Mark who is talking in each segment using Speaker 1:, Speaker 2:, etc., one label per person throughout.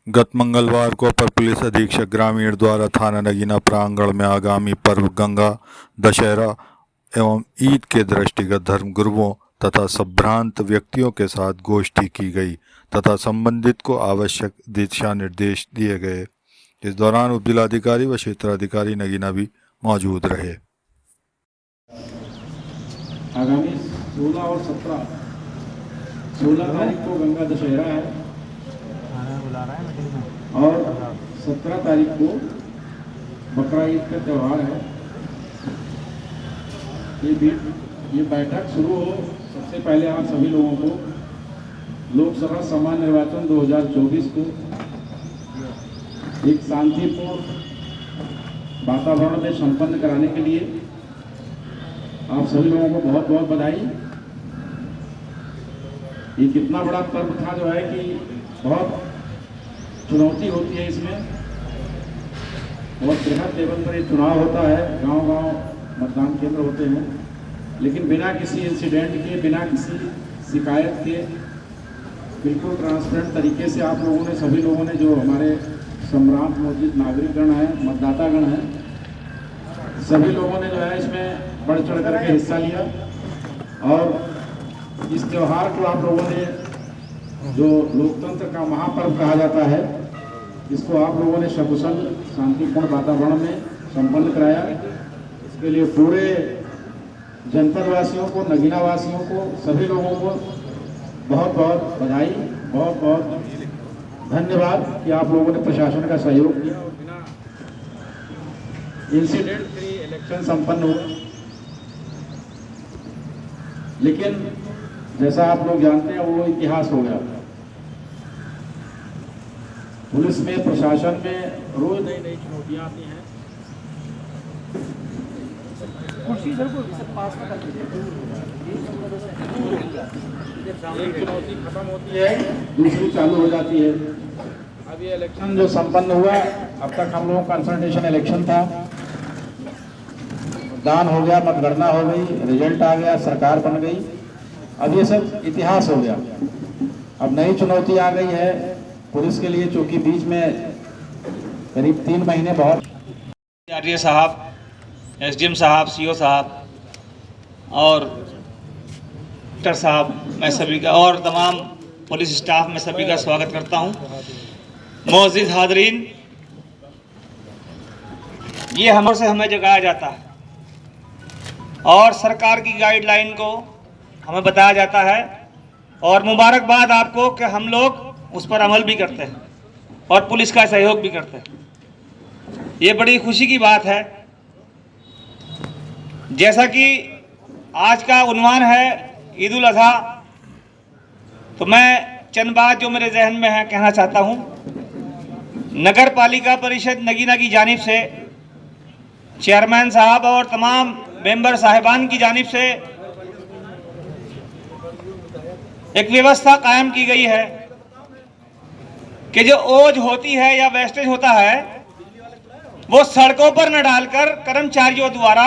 Speaker 1: गत मंगलवार को अपर पुलिस अधीक्षक ग्रामीण द्वारा थाना नगीना प्रांगण में आगामी पर्व गंगा दशहरा एवं ईद के दृष्टिगत धर्मगुरुओं तथा संभ्रांत व्यक्तियों के साथ गोष्ठी की गई तथा संबंधित को आवश्यक दिशा निर्देश दिए गए। इस दौरान उपजिलाधिकारी व क्षेत्राधिकारी नगीना भी मौजूद रहे।
Speaker 2: आगामी 16 और 16 तारीख को गंगा दशहरा है और 17 तारीख को बकरा ईद का त्यौहार है। ये बैठक शुरू हो सबसे पहले आप सभी लोगों को लोकसभा सामान्य निर्वाचन 2024 को एक शांतिपूर्ण वातावरण में संपन्न कराने के लिए आप सभी लोगों को बहुत बहुत बधाई। ये कितना बड़ा पर्व था जो है कि बहुत चुनौती होती है इसमें, बहुत बृहद लेवल पर ये चुनाव होता है, गांव-गांव मतदान केंद्र होते हैं, लेकिन बिना किसी इंसिडेंट के, बिना किसी शिकायत के बिल्कुल ट्रांसपेरेंट तरीके से आप लोगों ने, सभी लोगों ने, जो हमारे सम्रांत मौजूद नागरिकगण हैं, मतदातागण हैं, सभी लोगों ने जो है इसमें बढ़ चढ़ करके हिस्सा लिया और इस त्यौहार को आप लोगों ने, जो लोकतंत्र का महापर्व कहा जाता है, इसको आप लोगों ने सकुशल शांतिपूर्ण वातावरण में संपन्न कराया। इसके लिए पूरे जनपद वासियों को, नगीना वासियों को, सभी लोगों को बहुत बहुत बधाई, बहुत बहुत धन्यवाद कि आप लोगों ने प्रशासन का सहयोग किया और बिना इंसिडेंट फ्री इलेक्शन संपन्न हुआ। लेकिन जैसा आप लोग जानते हैं वो इतिहास हो गया। पुलिस में, प्रशासन में रोज नई नई चुनौतियां आती हैं। एक चुनौती खत्म होती है, दूसरी चालू हो जाती है। अब ये इलेक्शन जो संपन्न हुआ, अब तक हम लोगों का कंसल्टेशन इलेक्शन था, दान हो गया, मतगणना हो गई, रिजल्ट आ गया, सरकार बन गई। अब ये सब इतिहास हो गया। अब नई चुनौती आ गई है पुलिस के लिए, चूंकि बीच में करीब 3 महीने बहुत
Speaker 3: आरटीए साहब, एसडीएम साहब, सीओ साहब और डॉक्टर साहब, मैं सभी का और तमाम पुलिस स्टाफ में सभी का स्वागत करता हूं। मौजूद हाज़रीन, ये हम से हमें जगाया जाता है और सरकार की गाइडलाइन को हमें बताया जाता है और मुबारकबाद आपको कि हम लोग उस पर अमल भी करते हैं और पुलिस का सहयोग भी करते हैं। ये बड़ी खुशी की बात है। जैसा कि आज का उन्वान है ईद उल अज़हा, तो मैं चंद बात जो मेरे जहन में है कहना चाहता हूँ। नगर पालिका परिषद नगीना की जानिब से चेयरमैन साहब और तमाम मेंबर साहिबान की जानिब से एक व्यवस्था कायम की गई है कि जो ओज होती है या वेस्टेज होता है वो सड़कों पर न डालकर कर्मचारियों द्वारा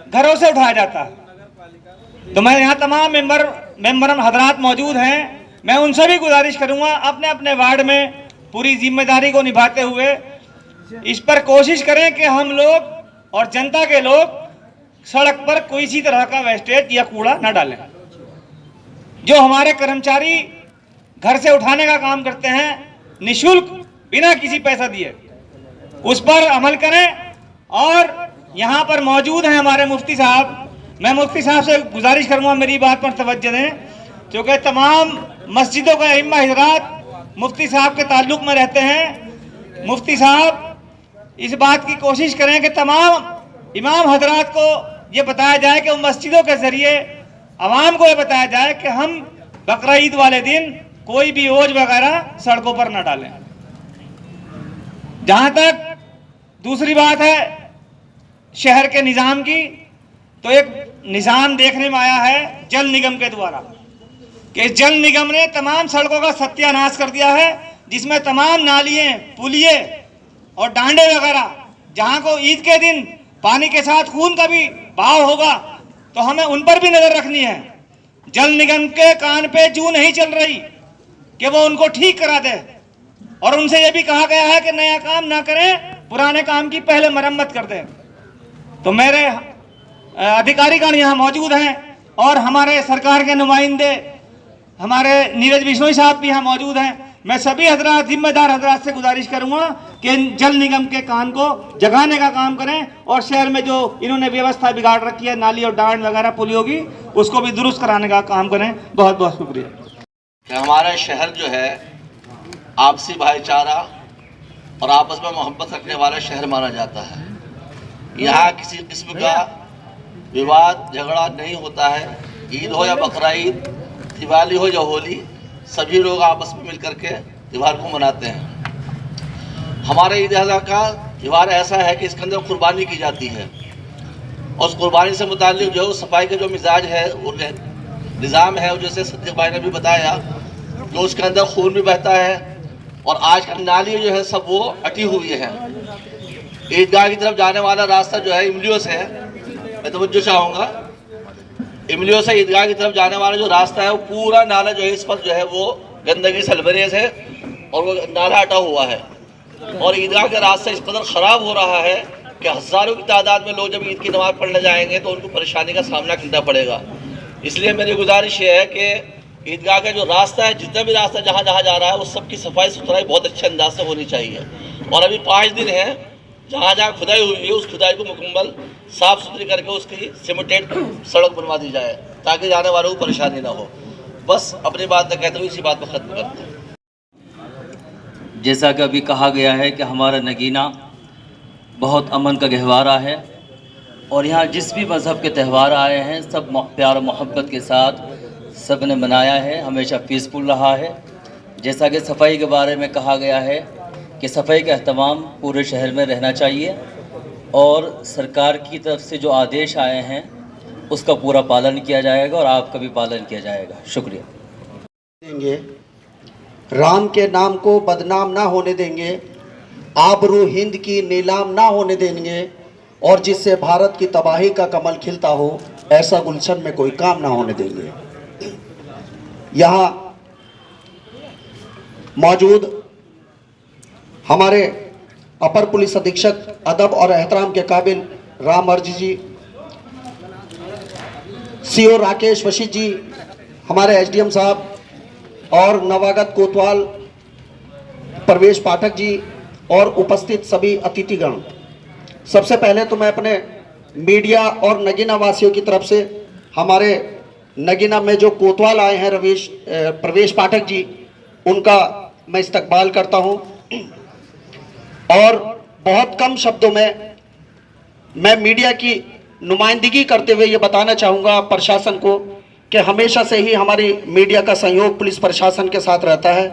Speaker 3: घरों से उठाया जाता है। तो मैं यहाँ तमाम मेंबर हजरात मौजूद हैं, मैं उनसे भी गुजारिश करूँगा अपने अपने वार्ड में पूरी जिम्मेदारी को निभाते हुए इस पर कोशिश करें कि हम लोग और जनता के लोग सड़क पर कोई सी तरह का वेस्टेज या कूड़ा न डालें। जो हमारे कर्मचारी घर से उठाने का काम करते हैं निःशुल्क, बिना किसी पैसा दिए, उस पर अमल करें। और यहाँ पर मौजूद हैं हमारे मुफ्ती साहब, मैं मुफ्ती साहब से गुजारिश करूँगा मेरी बात पर तवज्जो दें, क्योंकि तमाम मस्जिदों का इमाम हज़रात मुफ्ती साहब के ताल्लुक में रहते हैं। मुफ्ती साहब इस बात की कोशिश करें कि तमाम इमाम हज़रात को ये बताया जाए कि मस्जिदों के ज़रिए आवाम को ये बताया जाए कि हम बकरा ईद वाले दिन कोई भी ओज वगैरह सड़कों पर न डालें। जहाँ तक दूसरी बात है शहर के निज़ाम की, तो एक निज़ाम देखने में आया है जल निगम के द्वारा कि जल निगम ने तमाम सड़कों का सत्यानाश कर दिया है, जिसमें तमाम नालियाँ, पुलिये और डांडे वगैरह, जहाँ को ईद के दिन पानी के साथ खून का भी बहाव होगा, तो हमें उन पर भी नज़र रखनी है। जल निगम के कान पे जू नहीं चल रही कि वो उनको ठीक करा दे और उनसे यह भी कहा गया है कि नया काम ना करें, पुराने काम की पहले मरम्मत कर दें। तो मेरे अधिकारीगण यहाँ मौजूद हैं और हमारे सरकार के नुमाइंदे हमारे नीरज बिश्नोई साहब भी यहाँ मौजूद हैं। मैं सभी हजरात, जिम्मेदार हजरात से गुजारिश करूंगा कि जल निगम के काम को जगाने का काम करें और शहर में जो इन्होंने व्यवस्था बिगाड़ रखी है, नाली और डांड वगैरह पुलियों की, उसको भी दुरुस्त कराने का काम करें। बहुत बहुत शुक्रिया।
Speaker 4: कि हमारा शहर जो है आपसी भाईचारा और आपस में मोहब्बत रखने वाला शहर माना जाता है। यहाँ किसी किस्म का विवाद झगड़ा नहीं होता है। ईद हो या बकरा ईद, दिवाली हो या होली, सभी लोग आपस में मिलकर के त्यौहार को मनाते हैं। हमारे ईद अज़हा का त्यौहार ऐसा है कि इसके अंदर कुर्बानी की जाती है और उस कुर्बानी से मुताल्लिक जो सफाई का जो मिजाज है, वो निज़ाम है, जैसे सद्दीक़ भाई ने भी बताया कि उसके अंदर खून भी बहता है और आज कल नाली जो है सब वो अटी हुई है। ईदगाह की तरफ जाने वाला रास्ता जो है इमलियों से है, मैं तवज्जो चाहूँगा, इमलियों से ईदगाह की तरफ जाने वाला जो रास्ता है वो पूरा नाला जो है इस वक्त जो है वो गंदगी सलबरेज है और वो नाला अटा हुआ है और ईदगाह का रास्ता इस कदर ख़राब हो रहा है कि हज़ारों की तादाद में लोग जब ईद की नमाज़ पढ़ने जाएंगे तो उनको परेशानी का सामना करना पड़ेगा। इसलिए मेरी गुजारिश ये है कि ईदगाह का जो रास्ता है, जितना भी रास्ता जहाँ जहाँ जा रहा है, उस सब की सफाई सुथराई बहुत अच्छे अंदाज से होनी चाहिए। और अभी 5 दिन है, जहाँ जहाँ खुदाई हुई है उस खुदाई को मुकम्मल साफ़ सुथरी करके उसकी सीमेंटेड सड़क बनवा दी जाए ताकि जाने वालों को परेशानी ना हो। बस अपनी बात न कहते हुए इसी बात को ख़त्म करते हैं।
Speaker 5: जैसा कि अभी कहा गया है कि हमारा नगीना बहुत अमन का गहवारा है और यहाँ जिस भी मज़हब के त्यौहार आए हैं सब प्यार और मोहब्बत के साथ सब ने मनाया है, हमेशा पीसफुल रहा है। जैसा कि सफाई के बारे में कहा गया है कि सफाई का अहतमाम पूरे शहर में रहना चाहिए और सरकार की तरफ से जो आदेश आए हैं उसका पूरा पालन किया जाएगा और आपका भी पालन किया जाएगा। शुक्रिया।
Speaker 6: देंगे, राम के नाम को बदनाम ना होने देंगे, आबरू हिंद की नीलाम ना होने देंगे और जिससे भारत की तबाही का कमल खिलता हो ऐसा गुलशन में कोई काम ना होने देंगे। यहाँ मौजूद हमारे अपर पुलिस अधीक्षक अदब और एहतराम के काबिल राम अर्ज जी, सीओ राकेश वशीद जी, हमारे एसडीएम साहब और नवागत कोतवाल प्रवेश पाठक जी और उपस्थित सभी अतिथिगण, सबसे पहले तो मैं अपने मीडिया और नगीना वासियों की तरफ से हमारे नगीना में जो कोतवाल आए हैं प्रवेश पाठक जी, उनका मैं इस्तकबाल करता हूं और बहुत कम शब्दों में मैं मीडिया की नुमाइंदगी करते हुए ये बताना चाहूँगा प्रशासन को कि हमेशा से ही हमारी मीडिया का सहयोग पुलिस प्रशासन के साथ रहता है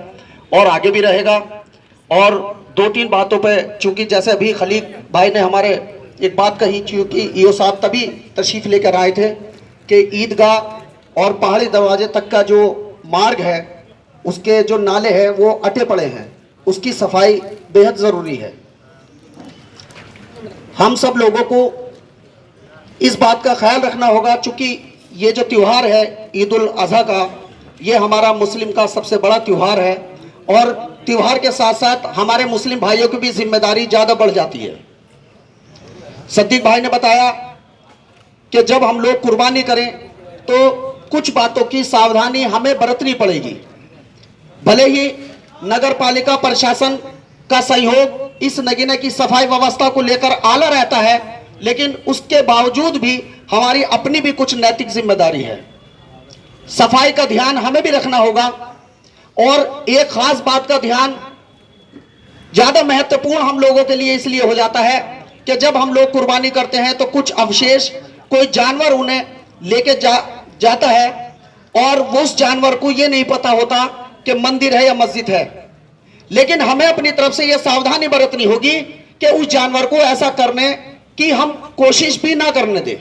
Speaker 6: और आगे भी रहेगा। और 2-3 बातों पे, चूँकि जैसे अभी खलीक भाई ने हमारे एक बात कही, क्योंकि ईओ साहब तभी तशरीफ़ लेकर आए थे कि ईदगाह और पहाड़ी दरवाजे तक का जो मार्ग है उसके जो नाले हैं वो अटे पड़े हैं, उसकी सफाई बेहद ज़रूरी है। हम सब लोगों को इस बात का ख्याल रखना होगा, चूँकि ये जो त्यौहार है ईद उल अज़हा का, ये हमारा मुस्लिम का सबसे बड़ा त्यौहार है और त्यौहार के साथ साथ हमारे मुस्लिम भाइयों की भी जिम्मेदारी ज़्यादा बढ़ जाती है। सद्दीक भाई ने बताया कि जब हम लोग कुर्बानी करें तो कुछ बातों की सावधानी हमें बरतनी पड़ेगी। भले ही नगर पालिका प्रशासन का सहयोग इस नगीना की सफाई व्यवस्था को लेकर आला रहता है, लेकिन उसके बावजूद भी हमारी अपनी भी कुछ नैतिक जिम्मेदारी है। सफाई का ध्यान हमें भी रखना होगा और एक खास बात का ध्यान ज्यादा महत्वपूर्ण हम लोगों के लिए इसलिए हो जाता है कि जब हम लोग कुर्बानी करते हैं तो कुछ अवशेष, कोई जानवर उन्हें लेके जाता है और वो उस जानवर को ये नहीं पता होता कि मंदिर है या मस्जिद है, लेकिन हमें अपनी तरफ से यह सावधानी बरतनी होगी कि उस जानवर को ऐसा करने की हम कोशिश भी ना करने दें।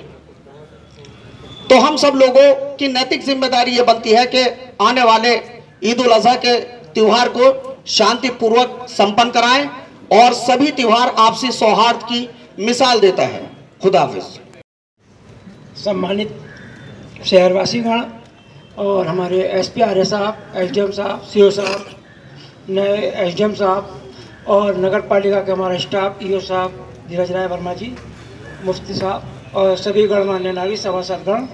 Speaker 6: तो हम सब लोगों की नैतिक जिम्मेदारी ये बनती है कि आने वाले ईद उल अज़हा के त्यौहार को शांतिपूर्वक संपन्न कराएं और सभी त्यौहार आपसी सौहार्द की मिसाल देता है। खुदा हाफिज।
Speaker 7: सम्मानित शहरवासीगण और हमारे एसपी आर्य साहब, एसडीएम साहब, सीओ साहब, नए एसडीएम साहब और नगर पालिका के हमारा स्टाफ, ईओ साहब धीरज राय वर्मा जी, मुफ्ती साहब और सभी गणमान्य नागरिक सभासदगण,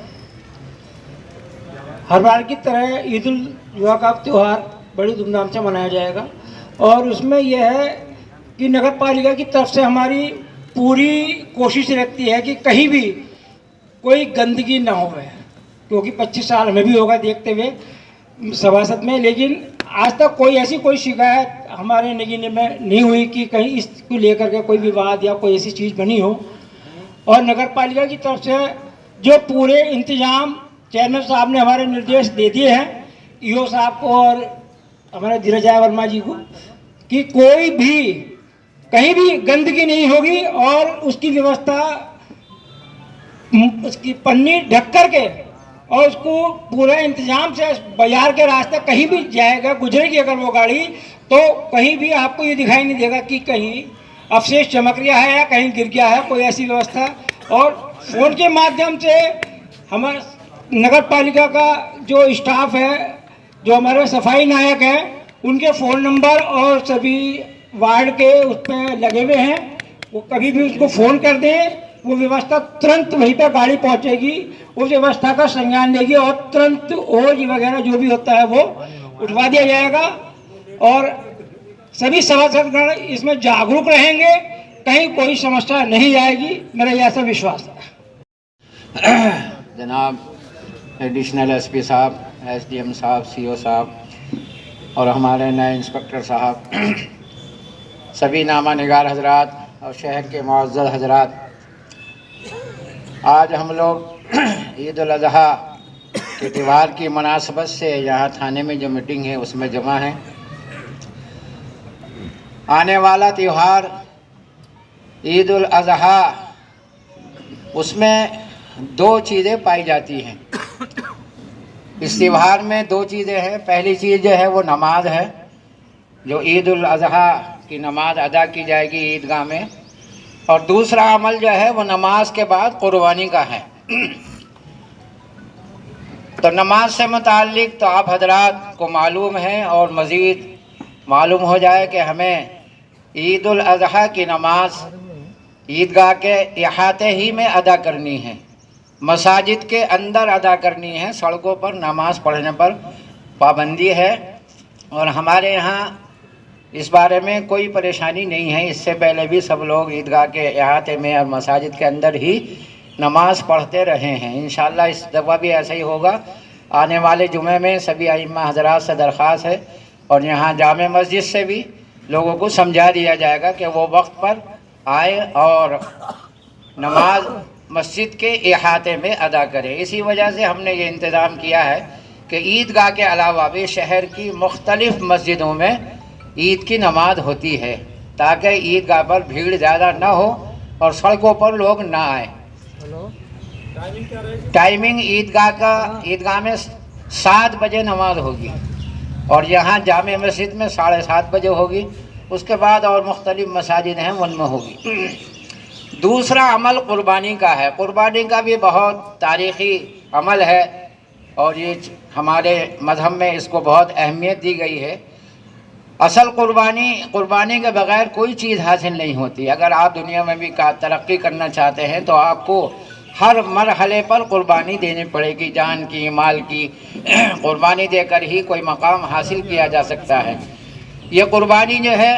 Speaker 7: हर बार की तरह ईद उल जुहा का त्यौहार बड़ी धूमधाम से मनाया जाएगा। और उसमें यह है कि नगर पालिका की तरफ से हमारी पूरी कोशिश रहती है कि कहीं भी कोई गंदगी ना हो, क्योंकि 25 साल हमें भी होगा देखते हुए सभासद में, लेकिन आज तक कोई शिकायत हमारे नगीने में नहीं हुई कि कहीं इसको लेकर के कोई विवाद या कोई ऐसी चीज़ बनी हो। और नगर पालिका की तरफ से जो पूरे इंतजाम चेयरमैन साहब ने हमारे निर्देश दे दिए हैं ईओ साहब को और हमारे धीरज राय वर्मा जी को, कि कोई भी कहीं भी गंदगी नहीं होगी और उसकी व्यवस्था, उसकी पन्नी ढक करके और उसको पूरा इंतजाम से बाजार के रास्ते कहीं भी जाएगा, गुजरेगी अगर वो गाड़ी, तो कहीं भी आपको ये दिखाई नहीं देगा कि कहीं अवशेष चमक रहा है या कहीं गिर गया है, कोई ऐसी व्यवस्था। और फोन के माध्यम से हमारे नगर पालिका का जो स्टाफ है, जो हमारे सफाई नायक हैं, उनके फ़ोन नंबर और सभी वार्ड के उस पर लगे हुए हैं, वो कभी भी उसको फ़ोन कर दें, वो व्यवस्था तुरंत वहीं पर गाड़ी पहुंचेगी, उस व्यवस्था का संज्ञान लेगी और तुरंत ओज वगैरह जो भी होता है वो उठवा दिया जाएगा। और सभी सभासदगण इसमें जागरूक रहेंगे, कहीं कोई समस्या नहीं आएगी, मेरा यह ऐसा विश्वास है।
Speaker 8: जनाब एडिशनल एसपी साहब, एसडीएम साहब, सीओ साहब और हमारे नए इंस्पेक्टर साहब, सभी नामा निगार हजरात और शहर के मुअज़्ज़ज़ हजरात, आज हम लोग ईद उल अज़हा के त्यौहार की मुनासबत से यहाँ थाने में जो मीटिंग है उसमें जमा है। आने वाला त्यौहार ईद उल अज़हा, उसमें दो चीज़ें पाई जाती हैं। इस त्यौहार में दो चीज़ें हैं। पहली चीज़ जो है वो नमाज है, जो ईद उल अज़हा की नमाज अदा की जाएगी ईदगाह में, और दूसरा अमल जो है वो नमाज के बाद कुर्बानी का है। तो नमाज से मुताल्लिक तो आप हजरात को मालूम है और मज़ीद मालूम हो जाए कि हमें ईद उल अज़हा की नमाज ईदगाह के इहाते ही में अदा करनी है, मसाजिद के अंदर अदा करनी है। सड़कों पर नमाज पढ़ने पर पाबंदी है और हमारे यहाँ इस बारे में कोई परेशानी नहीं है। इससे पहले भी सब लोग ईदगाह के इहाते में और मसाजिद के अंदर ही नमाज पढ़ते रहे हैं। इंशाअल्लाह इस दफ़ा भी ऐसा ही होगा। आने वाले जुमे में सभी अइम्मा हज़रात से दरख्वास्त है और यहाँ जामे मस्जिद से भी लोगों को समझा दिया जाएगा कि वो वक्त पर आए और नमाज मस्जिद के इहाते में अदा करें। इसी वजह से हमने ये इंतज़ाम किया है कि ईदगाह के अलावा भी शहर की मुख्तलिफ़ मस्जिदों में ईद की नमाज होती है, ताकि ईदगाह पर भीड़ ज़्यादा ना हो और सड़कों पर लोग ना आए। टाइमिंग ईदगाह में 7 बजे नमाज होगी और यहाँ जामे मस्जिद में 7:30 बजे होगी। उसके बाद और मुख्तलिफ़ मसाजिद हैं उनमें होगी। दूसरा अमल कुर्बानी का है। कुर्बानी का भी बहुत तारीख़ी अमल है और ये हमारे मज़हब में इसको बहुत अहमियत दी गई है। असल कुर्बानी के बग़ैर कोई चीज़ हासिल नहीं होती। अगर आप दुनिया में भी तरक्की करना चाहते हैं तो आपको हर मरहले पर कुर्बानी देनी पड़ेगी। जान की, माल की कुर्बानी देकर ही कोई मकाम हासिल किया जा सकता है। ये कुर्बानी जो है,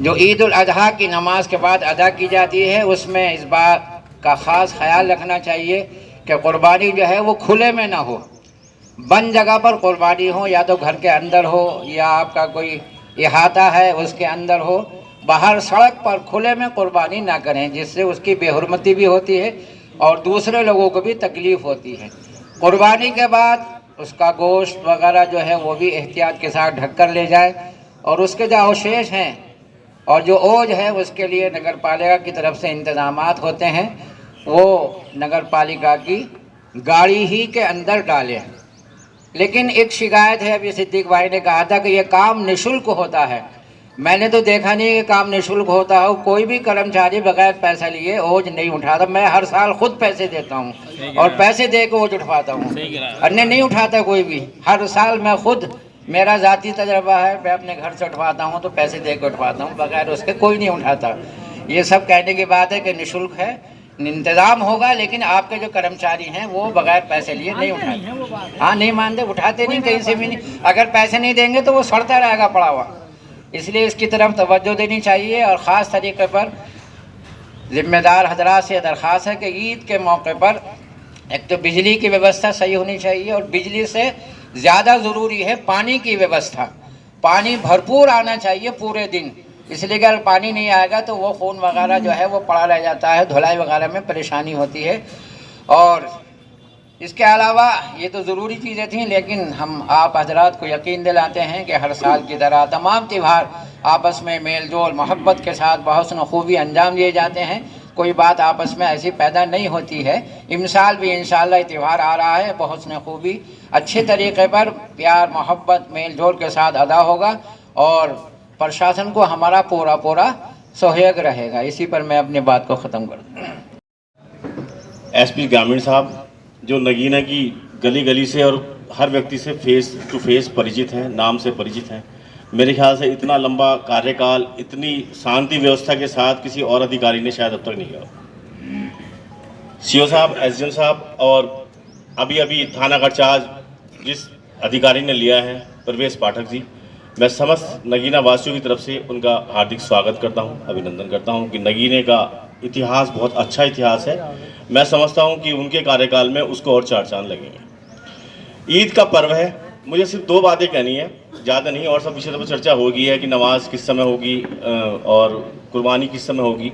Speaker 8: जो ईद उल अज़हा की नमाज के बाद अदा की जाती है, उसमें इस बात का ख़ास ख्याल रखना चाहिए कि कुर्बानी जो है वो खुले में ना हो, बंद जगह पर कुर्बानी हो, या तो घर के अंदर हो या आपका कोई इहाता है उसके अंदर हो। बाहर सड़क पर खुले में कुर्बानी ना करें, जिससे उसकी बेहुरमती भी होती है और दूसरे लोगों को भी तकलीफ़ होती है। कुर्बानी के बाद उसका गोश्त वगैरह जो है वो भी एहतियात के साथ ढक कर ले जाए और उसके जो अवशेष हैं और जो ओज है उसके लिए नगर पालिका की तरफ से इंतज़ामात होते हैं, वो नगर पालिका की गाड़ी ही के अंदर डालें। लेकिन एक शिकायत है, अभी सिद्दीक भाई ने कहा था कि ये काम निःशुल्क होता है। मैंने तो देखा नहीं कि काम निःशुल्क होता हो। कोई भी कर्मचारी बगैर पैसा लिए ओज नहीं उठाता। मैं हर साल खुद पैसे देता हूँ और पैसे दे के ओज उठवाता हूँ, अन्य नहीं उठाता कोई भी। हर साल मैं खुद मेरा ज़ाती तजर्बा है, मैं अपने घर से उठवाता हूँ तो पैसे दे के उठवाता हूँ, बगैर उसके कोई नहीं उठाता। ये सब कहने की बात है कि निःशुल्क है, इंतज़ाम होगा, लेकिन आपके जो कर्मचारी हैं वो बगैर पैसे लिए नहीं उठाते। हाँ, नहीं मानते, उठाते नहीं, कहीं से भी नहीं। अगर पैसे नहीं देंगे तो वो सड़ता रहेगा पड़ा हुआ। इसलिए इसकी तरफ तवज्जो देनी चाहिए। और ख़ास तरीके पर ज़िम्मेदार हजरात से दरख्वास्त है कि ईद के मौके पर एक तो बिजली की व्यवस्था सही होनी चाहिए, और बिजली से ज़्यादा ज़रूरी है पानी की व्यवस्था। पानी भरपूर आना चाहिए पूरे दिन, इसलिए कि अगर पानी नहीं आएगा तो वो खून वगैरह जो है वो पड़ा रह जाता है, धुलाई वगैरह में परेशानी होती है। और इसके अलावा ये तो ज़रूरी चीज़ें थीं, लेकिन हम आप हजरात को यकीन दिलाते हैं कि हर साल की तरह तमाम त्यौहार आपस में मेल जोल मोहब्बत के साथ बहुस्न खूबी अंजाम दिए जाते हैं। कोई बात आपस में ऐसी पैदा नहीं होती है। इमसाल भी इंशाअल्लाह त्यौहार आ रहा है, बहुस्न खूबी अच्छे तरीके पर प्यार मोहब्बत मेल जोल के साथ अदा होगा, और प्रशासन को हमारा पूरा पूरा सहयोग रहेगा। इसी पर मैं अपनी बात को ख़त्म कर दूँ।
Speaker 9: एसपी ग्रामीण साहब जो नगीना की गली गली से और हर व्यक्ति से फेस टू फेस परिचित हैं, नाम से परिचित हैं, मेरे ख्याल से इतना लंबा कार्यकाल इतनी शांति व्यवस्था के साथ किसी और अधिकारी ने शायद अब तक नहीं किया। सीओ साहब, एसडीएम साहब, और अभी अभी थाना का चार्ज जिस अधिकारी ने लिया है परवेश पाठक जी, मैं समस्त नगीना वासियों की तरफ से उनका हार्दिक स्वागत करता हूं, अभिनंदन करता हूं कि नगीने का इतिहास बहुत अच्छा इतिहास है। मैं समझता हूं कि उनके कार्यकाल में उसको और चार चांद लगेंगे। ईद का पर्व है, मुझे सिर्फ दो बातें कहनी है, ज़्यादा नहीं, और सब विषय पर चर्चा होगी है कि नमाज किस समय होगी और कुर्बानी किस समय होगी।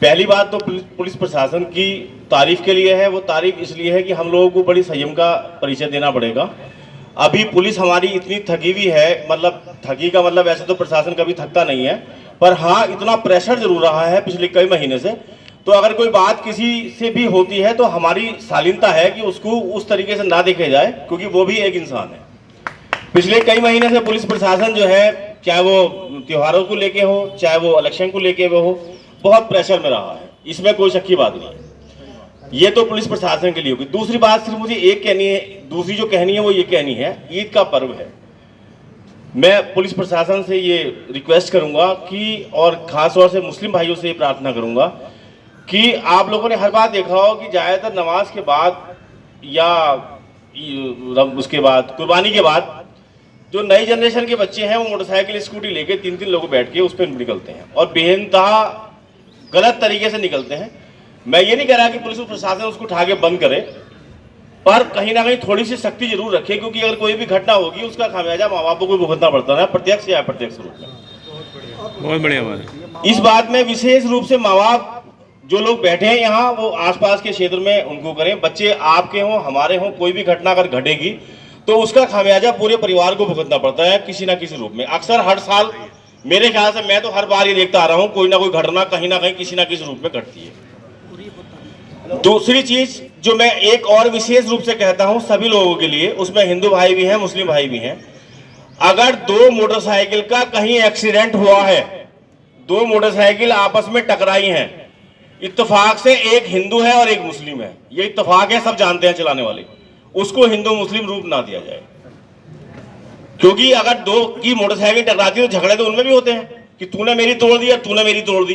Speaker 9: पहली बात तो पुलिस प्रशासन की तारीफ़ के लिए है। वो तारीफ़ इसलिए है कि हम लोगों को बड़ी संयम का परिचय देना पड़ेगा। अभी पुलिस हमारी इतनी थकी हुई है, मतलब थकी का मतलब ऐसे तो प्रशासन कभी थकता नहीं है, पर हाँ इतना प्रेशर जरूर रहा है पिछले कई महीने से। तो अगर कोई बात किसी से भी होती है तो हमारी शालीनता है कि उसको उस तरीके से ना देखे जाए, क्योंकि वो भी एक इंसान है। पिछले कई महीने से पुलिस प्रशासन जो है, चाहे वो त्योहारों को लेके हो, चाहे वो इलेक्शन को लेके हो, बहुत प्रेशर में रहा है, इसमें कोई शक की बात नहीं है। ये तो पुलिस प्रशासन के लिए होगी। दूसरी बात सिर्फ मुझे एक कहनी है, दूसरी जो कहनी है वो ये कहनी है, ईद का पर्व है, मैं पुलिस प्रशासन से ये रिक्वेस्ट करूंगा कि, और खास तौर से मुस्लिम भाइयों से ये प्रार्थना करूंगा कि आप लोगों ने हर बात देखा हो कि ज़्यादातर नमाज के बाद या उसके बाद कुर्बानी के बाद जो नई जनरेशन के बच्चे हैं वो मोटरसाइकिल स्कूटी लेके 3-3 लोग बैठ के उस पर निकलते हैं, और बेइंतहा गलत तरीके से निकलते हैं। मैं ये नहीं कह रहा कि पुलिस प्रशासन उसको उठा के बंद करे, पर कहीं ना कहीं थोड़ी सी सख्ती जरूर रखे, क्योंकि अगर कोई भी घटना होगी उसका खामियाजा माँ बापों को भुगतना पड़ता है, प्रत्यक्ष या अप्रत्यक्ष रूप में।
Speaker 10: बहुत बढ़िया बात।
Speaker 9: इस बात में विशेष रूप से माँ बाप जो लोग बैठे हैं यहाँ, वो आसपास के क्षेत्र में उनको करें। बच्चे आपके हों, हमारे हों, कोई भी घटना अगर घटेगी तो उसका खामियाजा पूरे परिवार को भुगतना पड़ता है किसी ना किसी रूप में। अक्सर हर साल मेरे ख्याल से, मैं तो हर बार ये देखता आ रहा हूँ, कोई ना कोई घटना कहीं ना कहीं किसी ना किसी रूप में घटती है। दूसरी चीज जो मैं एक और विशेष रूप से कहता हूं सभी लोगों के लिए, उसमें हिंदू भाई भी हैं, मुस्लिम भाई भी हैं, अगर दो मोटरसाइकिल का कहीं एक्सीडेंट हुआ है, दो मोटरसाइकिल आपस में टकराई हैं, इत्तेफाक से एक हिंदू है और एक मुस्लिम है, ये इत्तेफाक है, सब जानते हैं चलाने वाले, उसको हिंदू मुस्लिम रूप ना दिया जाए। क्योंकि अगर दो की मोटरसाइकिल टकराती है तो झगड़े तो उनमें भी होते हैं कि तूने मेरी तोड़ दी और तूने मेरी तोड़ दी,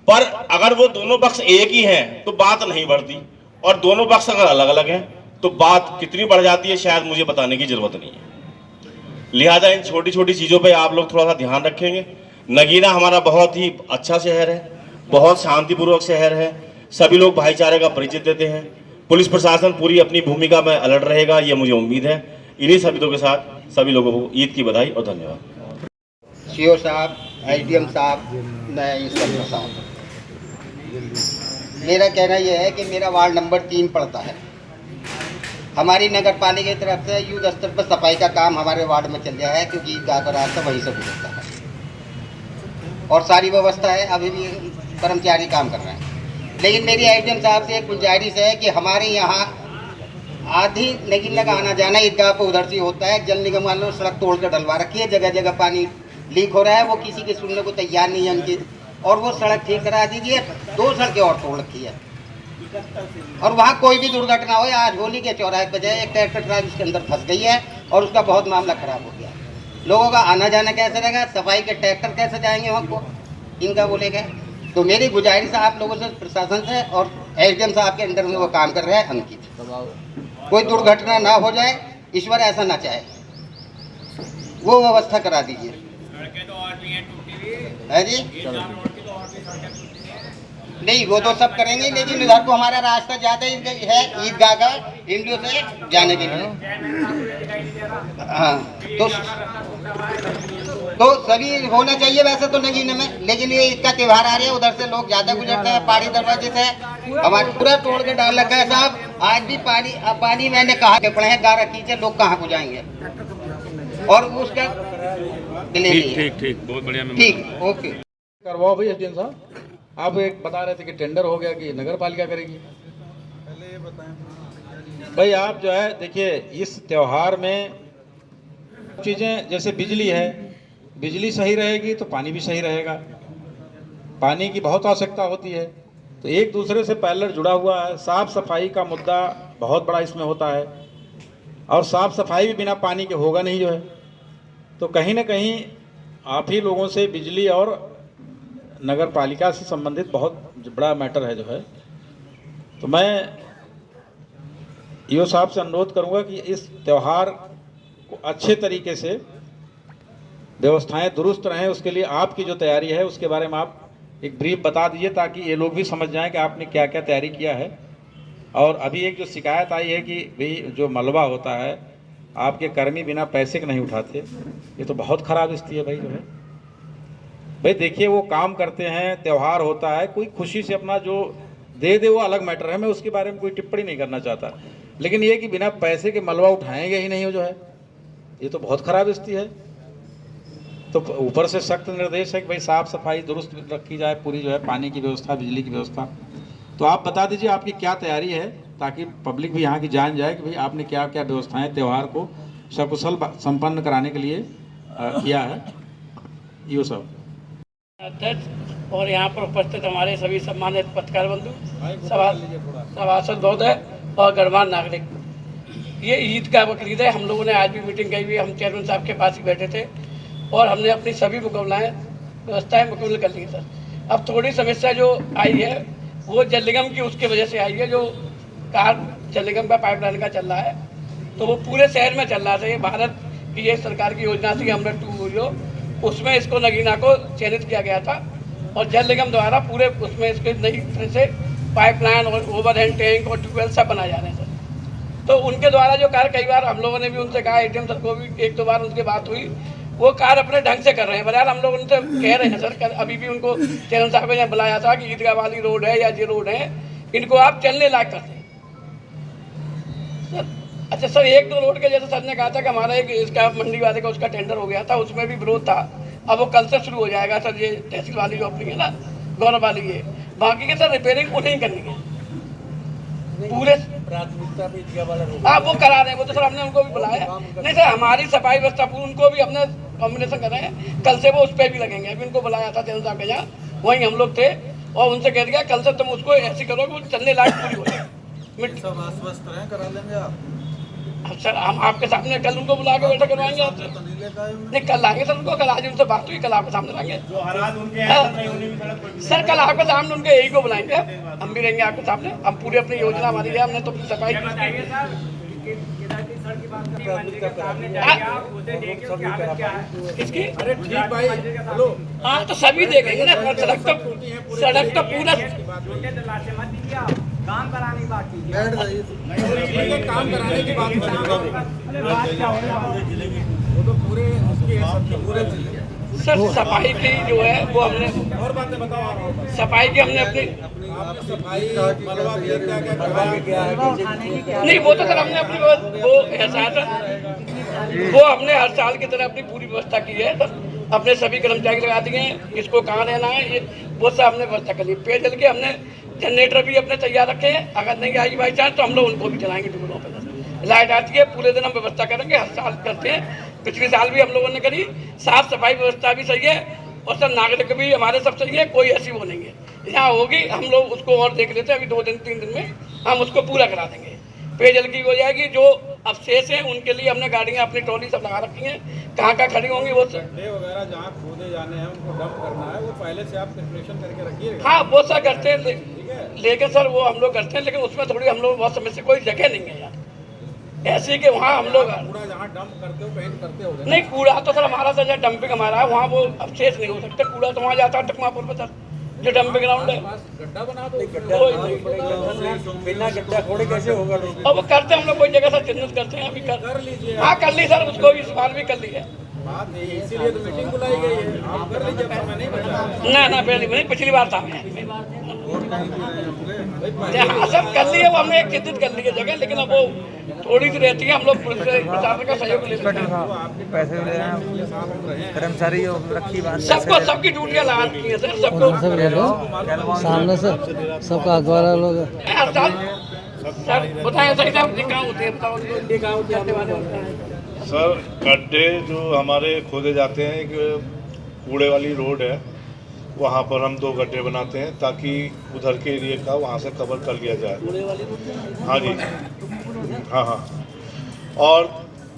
Speaker 9: पर अगर वो दोनों पक्ष एक ही हैं तो बात नहीं बढ़ती, और दोनों पक्ष अगर अलग अलग हैं तो बात कितनी बढ़ जाती है शायद मुझे बताने की जरूरत नहीं है। लिहाजा इन छोटी छोटी चीज़ों पे आप लोग थोड़ा सा ध्यान रखेंगे। नगीना हमारा बहुत ही अच्छा शहर है, बहुत शांतिपूर्वक शहर है, सभी लोग भाईचारे का परिचय देते हैं। पुलिस प्रशासन पूरी अपनी भूमिका में अलर्ट रहेगा, ये मुझे उम्मीद है। इन्हीं शब्दों के साथ सभी लोगों को ईद की बधाई और धन्यवाद।
Speaker 11: सीओ साहब, एसडीएम साहब, मैं इंस्पेक्टर साहब, मेरा कहना यह है कि मेरा वार्ड नंबर 3 पड़ता है। हमारी नगर पालिका की तरफ से युद्ध स्तर पर सफाई का काम हमारे वार्ड में चल रहा है, क्योंकि ईदगाह का रास्ता वहीं से गुजरता है और सारी व्यवस्था है, अभी भी कर्मचारी काम कर रहे हैं। लेकिन मेरी एसडीएम साहब से एक गुंजाइश है कि हमारे यहाँ आधी नगीना का आना जाना ईदगाह पर उधर से होता है। जल निगम वालों ने सड़क तोड़ कर डलवा रखी है, जगह जगह पानी लीक हो रहा है, वो किसी के सुनने को तैयार नहीं है उनकी, और वो सड़क ठीक करा दीजिए। 2 सड़कें और तोड़ रखी है, और वहाँ कोई भी दुर्घटना हो। आज होली के चौराहे पर जाए, एक ट्रैक्टर ट्राली इसके अंदर फंस गई है, और उसका बहुत मामला खराब हो गया। लोगों का आना जाना कैसे रहेगा, सफाई के ट्रैक्टर कैसे जाएंगे वहाँ को, इनका बोलेगा। तो मेरी गुजारिश है आप लोगों से, प्रशासन से और एसडीएम साहब के अंडर में वो काम कर रहे हैं अंकित, कोई दुर्घटना ना हो जाए, ईश्वर ऐसा ना चाहे, वो व्यवस्था करा दीजिए। है जी, नहीं वो तो सब करेंगे, लेकिन उधर को हमारा रास्ता ज़्यादा है ईदगाह का इंडियो से जाने के लिए। हाँ, तो सभी होना चाहिए वैसे तो नगीने में, लेकिन ये इसका त्यौहार आ रहा है, उधर से लोग ज़्यादा गुजरते हैं, पहाड़ी दरवाजे से हमारे पूरा तोड़ के डाल लगा है साहब। आज भी पानी मैंने कहा के पड़े हैं, गारा कीचड़, लोग कहाँ को जाएंगे, और उसका
Speaker 10: ठीक बहुत बढ़िया।
Speaker 11: ठीक, ओके।
Speaker 2: करवाओ भाई एसडीएम साहब। आप एक बता रहे थे कि टेंडर हो गया कि नगर पालिका करेगी, पहले ये बताएं भाई। आप जो है देखिए, इस त्यौहार में चीज़ें जैसे बिजली है, बिजली सही रहेगी तो पानी भी सही रहेगा। पानी की बहुत आवश्यकता होती है, तो एक दूसरे से पैरेलल जुड़ा हुआ है। साफ़ सफाई का मुद्दा बहुत बड़ा इसमें होता है, और साफ़ सफाई भी बिना पानी के होगा नहीं जो है। तो कहीं ना कहीं आप ही लोगों से बिजली और नगर पालिका से संबंधित बहुत बड़ा मैटर है जो है। तो मैं ईओ साहब से अनुरोध करूंगा कि इस त्यौहार को अच्छे तरीके से व्यवस्थाएं दुरुस्त रहें, उसके लिए आपकी जो तैयारी है उसके बारे में आप एक ब्रीफ बता दीजिए, ताकि ये लोग भी समझ जाएं कि आपने क्या क्या तैयारी किया है। और अभी एक जो शिकायत आई है कि भाई जो मलबा होता है आपके कर्मी बिना पैसे के नहीं उठाते, ये तो बहुत ख़राब स्थिति है भाई जो है। भाई देखिए, वो काम करते हैं, त्यौहार होता है, कोई खुशी से अपना जो दे वो अलग मैटर है, मैं उसके बारे में कोई टिप्पणी नहीं करना चाहता, लेकिन ये कि बिना पैसे के मलबा उठाएंगे ही नहीं हो जो है, ये तो बहुत ख़राब स्थिति है। तो ऊपर से सख्त निर्देश है कि भाई साफ़ सफाई दुरुस्त रखी जाए पूरी जो है, पानी की व्यवस्था, बिजली की व्यवस्था। तो आप बता दीजिए आपकी क्या तैयारी है, ताकि पब्लिक भी यहाँ की जान जाए कि भाई आपने क्या क्या व्यवस्थाएँ त्यौहार को सकुशल संपन्न कराने के लिए किया है। ईओ साहब।
Speaker 12: अध्यक्ष और यहाँ पर उपस्थित हमारे सभी सम्मानित पत्रकार बंधु, सभासद महोदय और गणमान्य नागरिक, ये ईद का बकरीद है। हम लोगों ने आज भी मीटिंग की हुई, हम चेयरमैन साहब के पास ही बैठे थे और हमने अपनी सभी व्यवस्थाएं मुकम्मल कर ली सर। अब थोड़ी समस्या जो आई है वो जल निगम की उसकी वजह से आई है। जो कार्य जल निगम का पाइपलाइन का चल रहा है, तो वो पूरे शहर में चल रहा था। ये भारत की ये सरकार की योजना थी अमृत 2.0, उसमें इसको नगीना को चयनित किया गया था, और जल निगम द्वारा पूरे उसमें इसके नई तरह से पाइपलाइन और ओवरहेड टैंक और ट्यूबवेल सब बनाए जा रहे हैं सर। तो उनके द्वारा जो कार्य, कई बार हम लोगों ने भी उनसे कहा, एडीएम सर को भी 1-2 बार उनकी बात हुई, वो कार्य अपने ढंग से कर रहे हैं। बहरहाल हम लोग उनसे कह रहे हैं सर, अभी भी उनको चेयरमैन साहब ने बुलाया था कि ईदगाह वाली रोड है या ये रोड है, इनको आप चलने लायक कर दें सर। अच्छा सर, 1-2 रोड के जैसे सर ने कहा था कि हमारा एक इसका मंडी वाले का उसका टेंडर हो गया था, उसमें भी विरोध था। अब वो कल से शुरू हो जाएगा सर, ये तहसील वाली जो अपनी है ना, गौरव वाली, ये बाकी के सर रिपेयरिंग उन्हें करनी है पूरे प्राथमिकता भी आप वो करा रहे हैं। वो तो सर हमने उनको भी बुलाया, नहीं सर हमारी सफाई व्यवस्था पूरी उनको भी अपने कॉम्बिनेशन कर रहे हैं। कल से वो उस पर भी लगेंगे। अभी उनको बुलाया था चैनल साहब के यहाँ, वहीं हम लोग थे, और उनसे कह दिया कल से तुम उसको ऐसी करो कि वो चलने लायक पूरी हो जाए। करा लेंगे आप सर, हम आपके सामने कल उनको बुला के बैठक करवाएंगे आपसे। नहीं कल आएंगे सर उनको, कल आज उनसे बात हुई, कल आपके सामने लाएंगे सर। कल आपके सामने उनके यही को बुलाएंगे, हम भी रहेंगे आपके सामने। हम पूरी अपनी योजना हमारी है, हमने तो अपनी सफाई किसकी, अरे ठीक भाई, हाँ तो सभी देखेंगे ना। सड़क तो पूरा काम कराने बाकी है, काम कराने की बात वो तो पूरे पूरे सर। सफाई की जो है वो हमने, और बातें बताओ, सफाई की हमने अपनी नहीं, वो तो सर हमने अपनी वो एहसास वो हमने हर साल की तरह अपनी पूरी व्यवस्था की है सर। अपने सभी कर्मचारी लगा दिए हैं, किसको कहाँ रहना है ये वो सब हमने व्यवस्था कर ली। पेयजल के हमने जनरेटर भी अपने तैयार रखे हैं, अगर नहीं आएगी बाई चांस तो हम लोग उनको भी चलाएंगे ट्यूबवेलों पर। लाइट आती है पूरे दिन हम व्यवस्था करेंगे, हर साल करते हैं। पिछले साल भी हम लोगों ने करी। साफ सफाई व्यवस्था भी सही है और सब नागरिक भी हमारे सब सही है, कोई ऐसी वो नहीं है। यहाँ होगी हम लोग उसको और देख लेते हैं, अभी 2-3 दिन में हम उसको पूरा करा देंगे। पेयजल की हो जाएगी, जो अवशेष हैं उनके लिए हमने गाड़ियाँ अपनी ट्रॉली सब लगा रखी हैं, कहाँ कहाँ खड़ी होंगी वो
Speaker 2: वगैरह जहाँ खोदे जाने हैं उनको डंप करना है, वो पहले से आप कैलकुलेशन करके रखिएगा।
Speaker 12: हाँ वो सर करते हैं, लेकिन सर वो हम लोग करते हैं, लेकिन उसमें थोड़ी हम लोग बहुत समय से कोई जगह नहीं है यार ऐसे कि वहाँ हम लोग
Speaker 2: कूड़ा जहाँ डंप करते हो कहीं करते हो
Speaker 12: नहीं, कूड़ा तो सर हमारा सर डंपिंग हमारा है, वहाँ वो अवशेष नहीं हो सकते, कूड़ा तो वहाँ जाता है टकमापुर पर सर जो डंपिंग ग्राउंड है।
Speaker 2: गड्ढा बना दो,
Speaker 12: बिना गड्ढा खोड़े कैसे होगा? अब वो करते हम लोग कोई जगह से चिन्हित करते हैं, अभी कर लीजिए। हाँ कर ली सर, उसको भी इस बार भी कर ली है,
Speaker 2: इसीलिए तो मीटिंग बुलाई गई है, आप कर लीजिए, समय नहीं बचा।
Speaker 12: ना पहली नहीं, पिछली बार था हाँ सब कर लिए, वो हमने एक चिन्हित कर ली है जगह, लेकिन अब वो थोड़ी सी रहती है, हम लोग पुलिस प्रशासन का सहयोग ले सकते हैं।
Speaker 13: पैसे कर्मचारी रखी बात
Speaker 12: सबको सबकी ड्यूटियाँ लगा रखी है सर, सबको
Speaker 13: सामने से सबका द्वारा लोग
Speaker 12: सर बताएं सही साहब कहाँ होते हैं, बताओ कहाँ होते हैं
Speaker 14: सर? गड्ढे जो हमारे खोदे जाते हैं, एक कूड़े वाली रोड है, वहाँ पर हम 2 गड्ढे बनाते हैं ताकि उधर के एरिया का वहाँ से कवर कर लिया जाए। हाँ जी, हाँ, और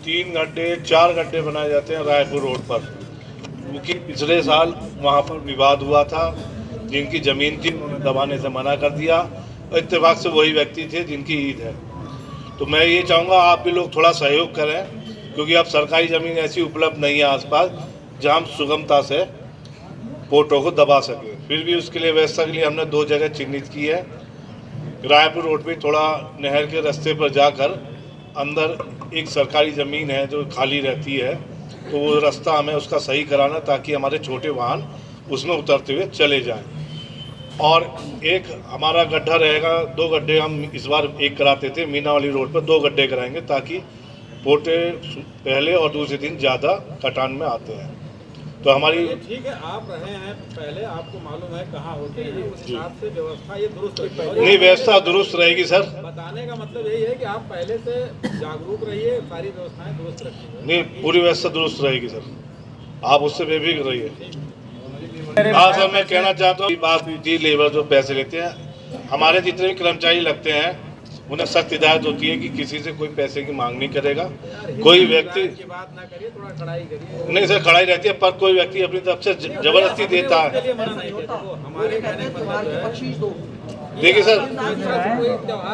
Speaker 14: 4 गड्ढे बनाए जाते हैं रायपुर रोड पर, क्योंकि पिछले साल वहाँ पर विवाद हुआ था, जिनकी ज़मीन थी उन्होंने दबाने से मना कर दिया, इत्तेफाक से वही व्यक्ति थे जिनकी ईद है। तो मैं ये चाहूँगा आप भी लोग थोड़ा सहयोग करें, क्योंकि अब सरकारी ज़मीन ऐसी उपलब्ध नहीं है आसपास जहाँ हम सुगमता से पोर्टों को दबा सकें। फिर भी उसके लिए व्यवस्था के लिए हमने 2 जगह चिन्हित की है। रायपुर रोड पे थोड़ा नहर के रास्ते पर जाकर अंदर एक सरकारी ज़मीन है जो खाली रहती है, तो वो रास्ता हमें उसका सही कराना ताकि हमारे छोटे वाहन उसमें उतरते हुए चले जाएं। और एक हमारा गड्ढा रहेगा, 2 गड्ढे हम इस बार एक कराते थे, मीना वाली रोड पर 2 गड्ढे कराएंगे ताकि पोटे पहले और दूसरे दिन ज़्यादा कटान में आते हैं। तो हमारी
Speaker 2: ठीक है, आप रहे हैं पहले, आपको मालूम है कहाँ होते हैं, उस हिसाब से व्यवस्था ये दुरुस्त
Speaker 14: नहीं, व्यवस्था दुरुस्त रहेगी सर।
Speaker 2: बताने का मतलब यही है कि आप पहले से जागरूक रहिए, सारी व्यवस्थाएं दुरुस्त रखिए।
Speaker 14: नहीं, पूरी व्यवस्था दुरुस्त रहेगी सर, आप उससे बेफिक्र रहिए। हाँ सर, मैं कहना चाहता हूँ बात जी, लेबर जो पैसे लेते हैं, हमारे जितने भी कर्मचारी लगते हैं उन्हें सख्त हिदायत होती है कि किसी से कोई पैसे की मांग नहीं करेगा। कोई व्यक्ति
Speaker 2: की बात ना करिए, थोड़ा खड़ाई करिए।
Speaker 14: नहीं सर, खड़ाई रहती है, पर कोई व्यक्ति अपनी तरफ से जबरदस्ती देता है। देखिए सर,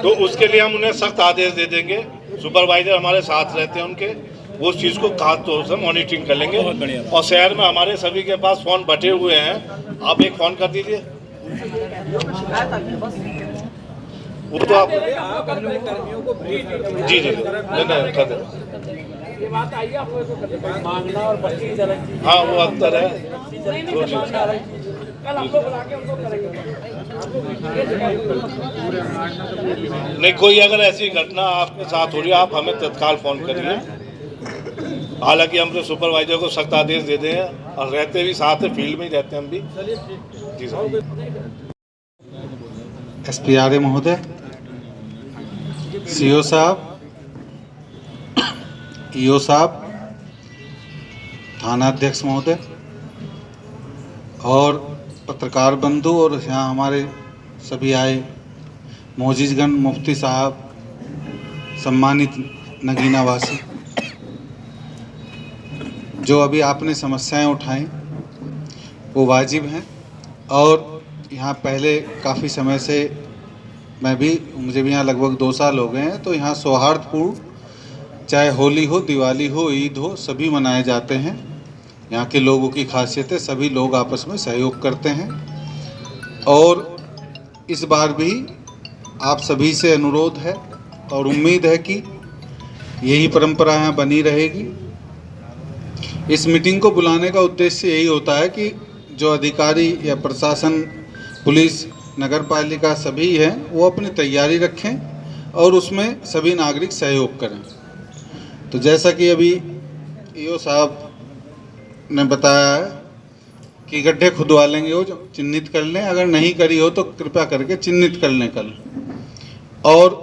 Speaker 14: तो उसके लिए हम उन्हें सख्त आदेश दे देंगे, सुपरवाइजर हमारे साथ रहते हैं उनके, वो उस चीज़ को खास तौर से मॉनिटरिंग कर लेंगे। और शहर में हमारे सभी के पास फ़ोन बटे हुए हैं, आप एक फ़ोन कर दीजिए, वो तो आप
Speaker 2: कर्मियों को
Speaker 14: जी धन्यवाद कर दें।
Speaker 12: ये बात आई है आप लोगों को मांगना और बच्ची
Speaker 14: हाँ वो अंतर है।
Speaker 12: कल हम लोग बुला के उनको करेंगे।
Speaker 14: नहीं, कोई अगर ऐसी घटना आपके साथ हो रही है, आप हमें तत्काल फ़ोन करिए। हालांकि हम तो सुपरवाइजर को सख्त आदेश दे दें, और रहते भी साथ है, फील्ड में ही रहते हैं हम भी। जी सर।
Speaker 15: SPRA महोदय, CO साहब, EO साहब, थानाध्यक्ष महोदय और पत्रकार बंधु, और यहाँ हमारे सभी आए मोजीजगण, मुफ्ती साहब, सम्मानित नगीना वासी, जो अभी आपने समस्याएं उठाई वो वाजिब हैं। और यहाँ पहले काफ़ी समय से मुझे भी यहाँ लगभग 2 साल हो गए हैं, तो यहाँ सौहार्दपूर्ण, चाहे होली हो, दिवाली हो, ईद हो, सभी मनाए जाते हैं। यहाँ के लोगों की खासियत है, सभी लोग आपस में सहयोग करते हैं। और इस बार भी आप सभी से अनुरोध है और उम्मीद है कि यही परंपरा यहाँ बनी रहेगी। इस मीटिंग को बुलाने का उद्देश्य यही होता है कि जो अधिकारी या प्रशासन, पुलिस, नगर पालिका सभी हैं, वो अपनी तैयारी रखें और उसमें सभी नागरिक सहयोग करें। तो जैसा कि अभी EO साहब ने बताया है कि गड्ढे खुदवा लेंगे, वो जो चिन्हित कर लें, अगर नहीं करी हो तो कृपया करके चिन्हित कर लें कल। और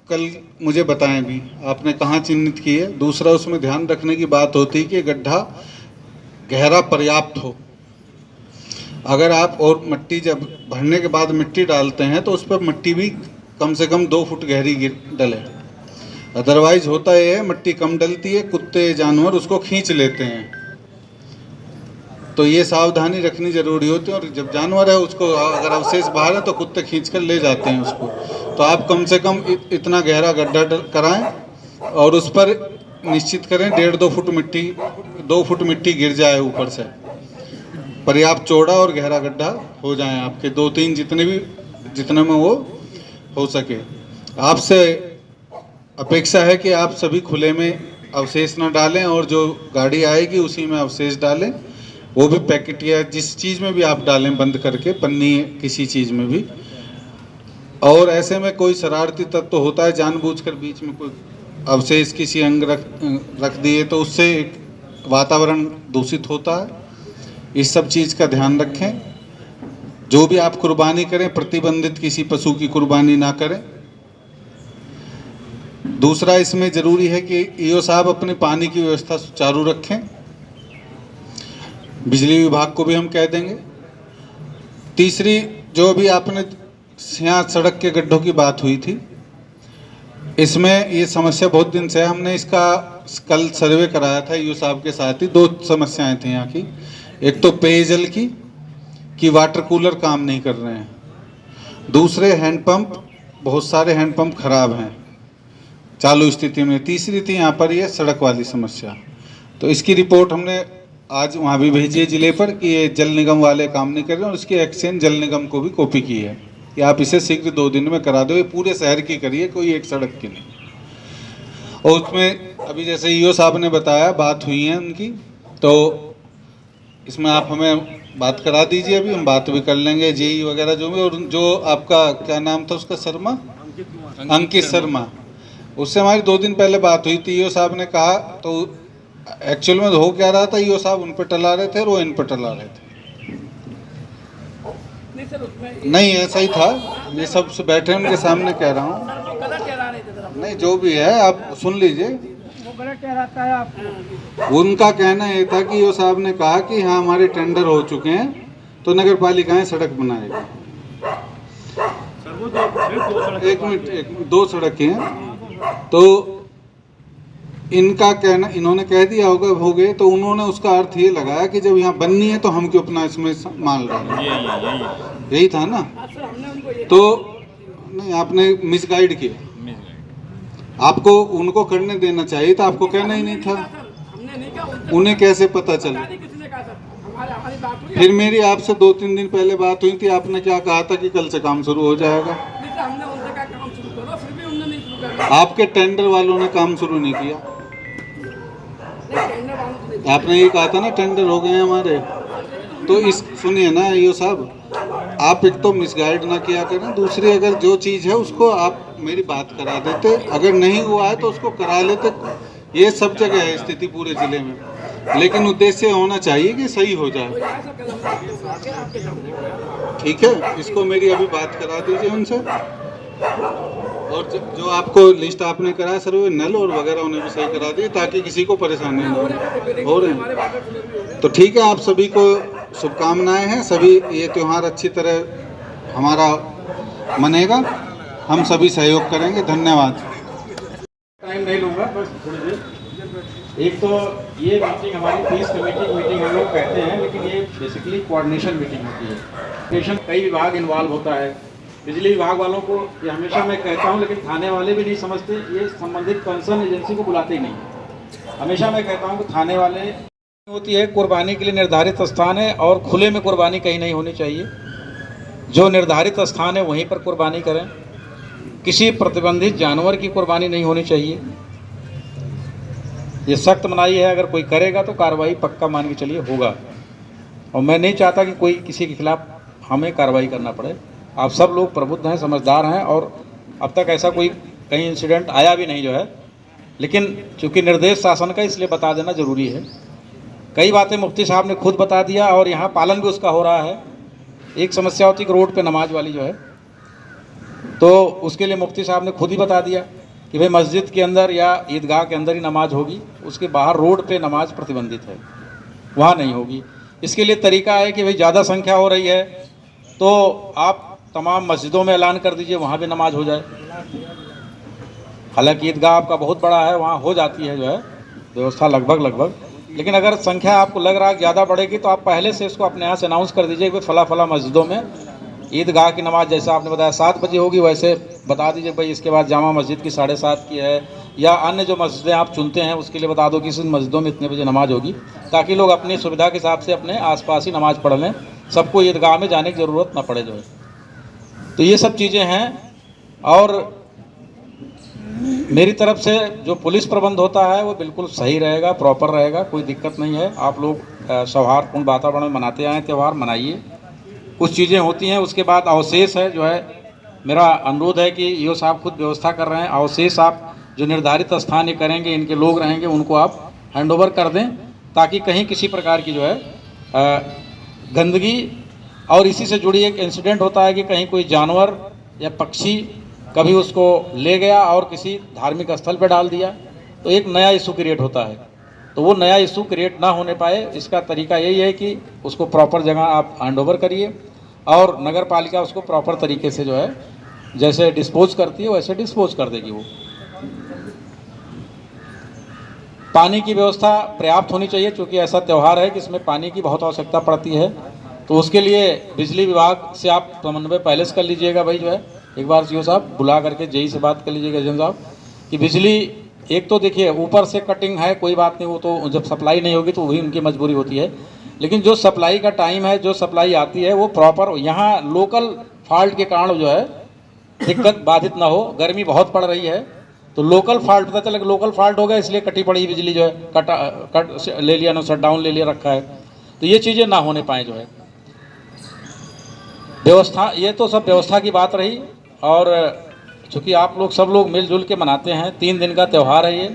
Speaker 15: कल मुझे बताएं भी आपने कहाँ चिन्हित की है। दूसरा, उसमें ध्यान रखने की बात होती है कि गड्ढा गहरा पर्याप्त हो। अगर आप और मिट्टी जब भरने के बाद मिट्टी डालते हैं तो उस पर मिट्टी भी कम से कम 2 फुट गहरी डले। अदरवाइज होता ये है, मिट्टी कम डलती है, कुत्ते जानवर उसको खींच लेते हैं, तो ये सावधानी रखनी जरूरी होती है। और जब जानवर है उसको अगर अवशेष बाहर है तो कुत्ते खींच कर ले जाते हैं उसको। तो आप कम से कम इतना गहरा गड्ढा कराएं और उस पर निश्चित करें 1.5-2 फुट मिट्टी 2 फुट मिट्टी गिर जाए ऊपर से, पर्याप्त चौड़ा और गहरा गड्ढा हो जाए आपके, 2-3 जितने में वो हो सके। आपसे अपेक्षा है कि आप सभी खुले में अवशेष न डालें और जो गाड़ी आएगी उसी में अवशेष डालें, वो भी पैकेट या जिस चीज़ में भी आप डालें बंद करके, पन्नी किसी चीज़ में भी। और ऐसे में कोई शरारती तत्व तो होता है जानबूझकर बीच में कोई अवशेष किसी अंग रख दिए तो उससे वातावरण दूषित होता है। इस सब चीज़ का ध्यान रखें। जो भी आप कुर्बानी करें प्रतिबंधित किसी पशु की कुर्बानी ना करें। दूसरा इसमें ज़रूरी है कि ईओ साहब अपने पानी की व्यवस्था सुचारू रखें। बिजली विभाग को भी हम कह देंगे। तीसरी, जो भी आपने यहाँ सड़क के गड्ढों की बात हुई थी, इसमें ये समस्या बहुत दिन से है। हमने इसका कल सर्वे कराया था ईओ साहब के साथ ही। 2 समस्याएं थी यहाँ की। एक तो पेयजल की कि वाटर कूलर काम नहीं कर रहे हैं, दूसरे हैंडपंप, बहुत सारे हैंडपंप खराब हैं चालू स्थिति में। तीसरी थी यहाँ पर ये सड़क वाली समस्या। तो इसकी रिपोर्ट हमने आज वहाँ भी भेजी है जिले पर कि ये जल निगम वाले काम नहीं कर रहे हैं, और इसकी एक्सचेंज जल निगम को भी कॉपी की है कि आप इसे शीघ्र 2 दिन में करा दो। ये पूरे शहर की करिए, कोई एक सड़क की नहीं। और उसमें अभी जैसे ईओ साहब ने बताया, बात हुई है उनकी, तो इसमें आप हमें बात करा दीजिए। अभी हम बात भी कर लेंगे जेई वगैरह जो भी। और जो आपका क्या नाम था उसका, शर्मा, अंकित शर्मा, उससे हमारी 2 दिन पहले बात हुई थी। ईओ साहब ने कहा, तो एक्चुअल में हो क्या रहा था, ईओ साहब उन पर टला रहे थे और वो इन पर टला रहे थे। नहीं, ऐसा ही था। ये सब से बैठे उनके सामने कह रहा हूँ। नहीं, जो भी है आप सुन लीजिए। उनका कहना ये था कि ईओ साहब ने कहा कि हाँ हमारे टेंडर हो चुके हैं तो नगर पालिकाएं सड़क बनाएगी। एक मिनट, 2 सड़कें हैं। तो इनका कहना, इन्होंने कह दिया होगा हो गए, तो उन्होंने उसका अर्थ ये लगाया कि जब यहाँ बननी है तो हम क्यों अपना इसमें माल डालें। यही था ना। तो नहीं, आपने मिसगाइड किया। आपको उनको करने देना चाहिए था, आपको कहना ही नहीं था। उन्हें कैसे पता चला? फिर मेरी आपसे 2-3 दिन पहले बात हुई थी, आपने क्या कहा था कि कल से काम शुरू हो जाएगा। आपके टेंडर वालों ने काम शुरू नहीं किया। आपने ये कहा था ना टेंडर हो गए हैं हमारे। तो इस सुनिए ना ईओ साहब, आप एक तो मिसगाइड ना किया करें, दूसरी अगर जो चीज़ है उसको आप मेरी बात करा देते, अगर नहीं हुआ है तो उसको करा लेते। ये सब जगह है स्थिति पूरे ज़िले में, लेकिन उद्देश्य होना चाहिए कि सही हो जाए। ठीक है, इसको मेरी अभी बात करा दीजिए उनसे। और जो आपको लिस्ट आपने कराया सर्वे, नल और वगैरह उन्हें भी सही करा दिए ताकि किसी को परेशानी नहीं हो रही है। तो ठीक है, आप सभी को शुभकामनाएं हैं। सभी ये त्यौहार अच्छी तरह हमारा मनेगा, हम सभी सहयोग करेंगे। धन्यवाद।
Speaker 2: टाइम नहीं लूँगा, बस थोड़ी देर। एक तो ये मीटिंग हमारी पीस कमेटी की मीटिंग हम लोग कहते हैं, लेकिन ये बेसिकली कोऑर्डिनेशन मीटिंग होती है। कोऑर्डिनेशन कई विभाग इन्वॉल्व होता है। बिजली विभाग वालों को ये हमेशा मैं कहता हूँ, लेकिन थाने वाले भी नहीं समझते, ये संबंधित कंसर्न एजेंसी को बुलाते ही नहीं। हमेशा मैं कहता हूँ कि थाने वाले होती है, कुर्बानी के लिए निर्धारित स्थान है और खुले में कुर्बानी कहीं नहीं होनी चाहिए। जो निर्धारित स्थान है वहीं पर कुर्बानी करें। किसी प्रतिबंधित जानवर की कुर्बानी नहीं होनी चाहिए। ये सख्त मनाही है, अगर कोई करेगा तो कार्रवाई पक्का मान के चलिए होगा। और मैं नहीं चाहता कि कोई किसी के खिलाफ हमें कार्रवाई करना पड़े। आप सब लोग प्रबुद्ध हैं, समझदार हैं, और अब तक ऐसा कोई कहीं इंसिडेंट आया भी नहीं जो है। लेकिन चूँकि निर्देश शासन का, इसलिए बता देना ज़रूरी है। कई बातें मुफ्ती साहब ने खुद बता दिया और यहाँ पालन भी उसका हो रहा है। एक समस्या होती है कि रोड पे नमाज वाली जो है, तो उसके लिए मुफ्ती साहब ने खुद ही बता दिया कि भाई मस्जिद के अंदर या ईदगाह के अंदर ही नमाज होगी, उसके बाहर रोड पे नमाज प्रतिबंधित है, वहाँ नहीं होगी। इसके लिए तरीका है कि भाई ज़्यादा संख्या हो रही है तो आप तमाम मस्जिदों में ऐलान कर दीजिए, वहाँ भी नमाज हो जाए।
Speaker 16: हालांकि ईदगाह आपका बहुत बड़ा है, वहाँ हो जाती है जो है व्यवस्था लगभग, लेकिन अगर संख्या आपको लग रहा है ज़्यादा बढ़ेगी तो आप पहले से इसको अपने यहाँ से अनाउंस कर दीजिए कि फला मस्जिदों में ईदगाह की नमाज़ जैसा आपने बताया 7 बजे होगी, वैसे बता दीजिए भाई इसके बाद जामा मस्जिद की 7:30 की है, या अन्य जो मस्जिदें आप चुनते हैं उसके लिए बता दो कि इस मस्जिदों में इतने बजे नमाज होगी, ताकि लोग अपनी सुविधा के हिसाब से अपने आसपास ही नमाज़ पढ़ लें, सबको ईदगाह में जाने की ज़रूरत ना पड़े जो है। तो ये सब चीज़ें हैं। और मेरी तरफ से जो पुलिस प्रबंध होता है वो बिल्कुल सही रहेगा, प्रॉपर रहेगा, कोई दिक्कत नहीं है। आप लोग सौहार्दपूर्ण वातावरण में मनाते आए, त्यौहार मनाइए। कुछ चीज़ें होती हैं, उसके बाद अवशेष है जो है, मेरा अनुरोध है कि ईओ साहब खुद व्यवस्था कर रहे हैं, अवशेष आप जो निर्धारित स्थान ये करेंगे, इनके लोग रहेंगे, उनको आप हैंडओवर कर दें, ताकि कहीं किसी प्रकार की जो है गंदगी। और इसी से जुड़ी एक इंसिडेंट होता है कि कहीं कोई जानवर या पक्षी कभी उसको ले गया और किसी धार्मिक स्थल पर डाल दिया, तो एक नया इशू क्रिएट होता है। तो वो नया इशू क्रिएट ना होने पाए, इसका तरीका यही है कि उसको प्रॉपर जगह आप हैंडओवर करिए और नगर पालिका उसको प्रॉपर तरीके से जो है जैसे डिस्पोज करती है वैसे डिस्पोज कर देगी। वो पानी की व्यवस्था पर्याप्त होनी चाहिए, क्योंकि ऐसा त्यौहार है कि इसमें पानी की बहुत आवश्यकता पड़ती है। तो उसके लिए बिजली विभाग से आप समन्वय पहले से कर लीजिएगा भाई, जो है एक बार सीओ साहब बुला करके जेई से बात कर लीजिएगा एजेंट साहब कि बिजली, एक तो देखिए ऊपर से कटिंग है कोई बात नहीं, वो तो जब सप्लाई नहीं होगी तो वही उनकी मजबूरी होती है, लेकिन जो सप्लाई का टाइम है, जो सप्लाई आती है वो प्रॉपर, यहाँ लोकल फॉल्ट के कारण जो है दिक्कत बाधित ना हो। गर्मी बहुत पड़ रही है तो लोकल फॉल्ट, पता चला कि लोकल फॉल्ट हो गया इसलिए कटी पड़ी बिजली जो है, कट ले लिया ना, शट डाउन ले लिया रखा है, तो ये चीज़ें ना होने पाए जो है। व्यवस्था, ये तो सब व्यवस्था की बात रही। और चूँकि आप लोग सब लोग मिलजुल के मनाते हैं, 3 दिन का त्यौहार है ये।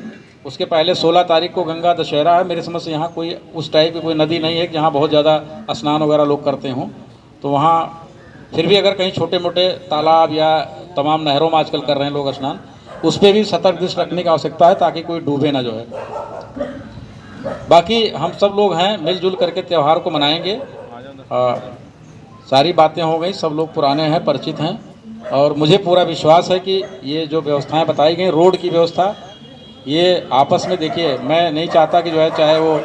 Speaker 16: उसके पहले 16 तारीख को गंगा दशहरा है। मेरे समझ से यहाँ कोई उस टाइप की कोई नदी नहीं है कि जहाँ बहुत ज़्यादा स्नान वगैरह लोग करते हों, तो वहाँ फिर भी अगर कहीं छोटे मोटे तालाब या तमाम नहरों में आजकल कर रहे हैं लोग स्नान, उस पर भी सतर्क दृष्टि रखने की आवश्यकता है ताकि कोई डूबे ना जो है। बाकी हम सब लोग हैं, मिलजुल करके त्यौहार को मनाएंगे। सारी बातें हो गई, सब लोग पुराने हैं, परिचित हैं, और मुझे पूरा विश्वास है कि ये जो व्यवस्थाएं बताई गई, रोड की व्यवस्था, ये आपस में देखिए, मैं नहीं चाहता कि जो है चाहे वो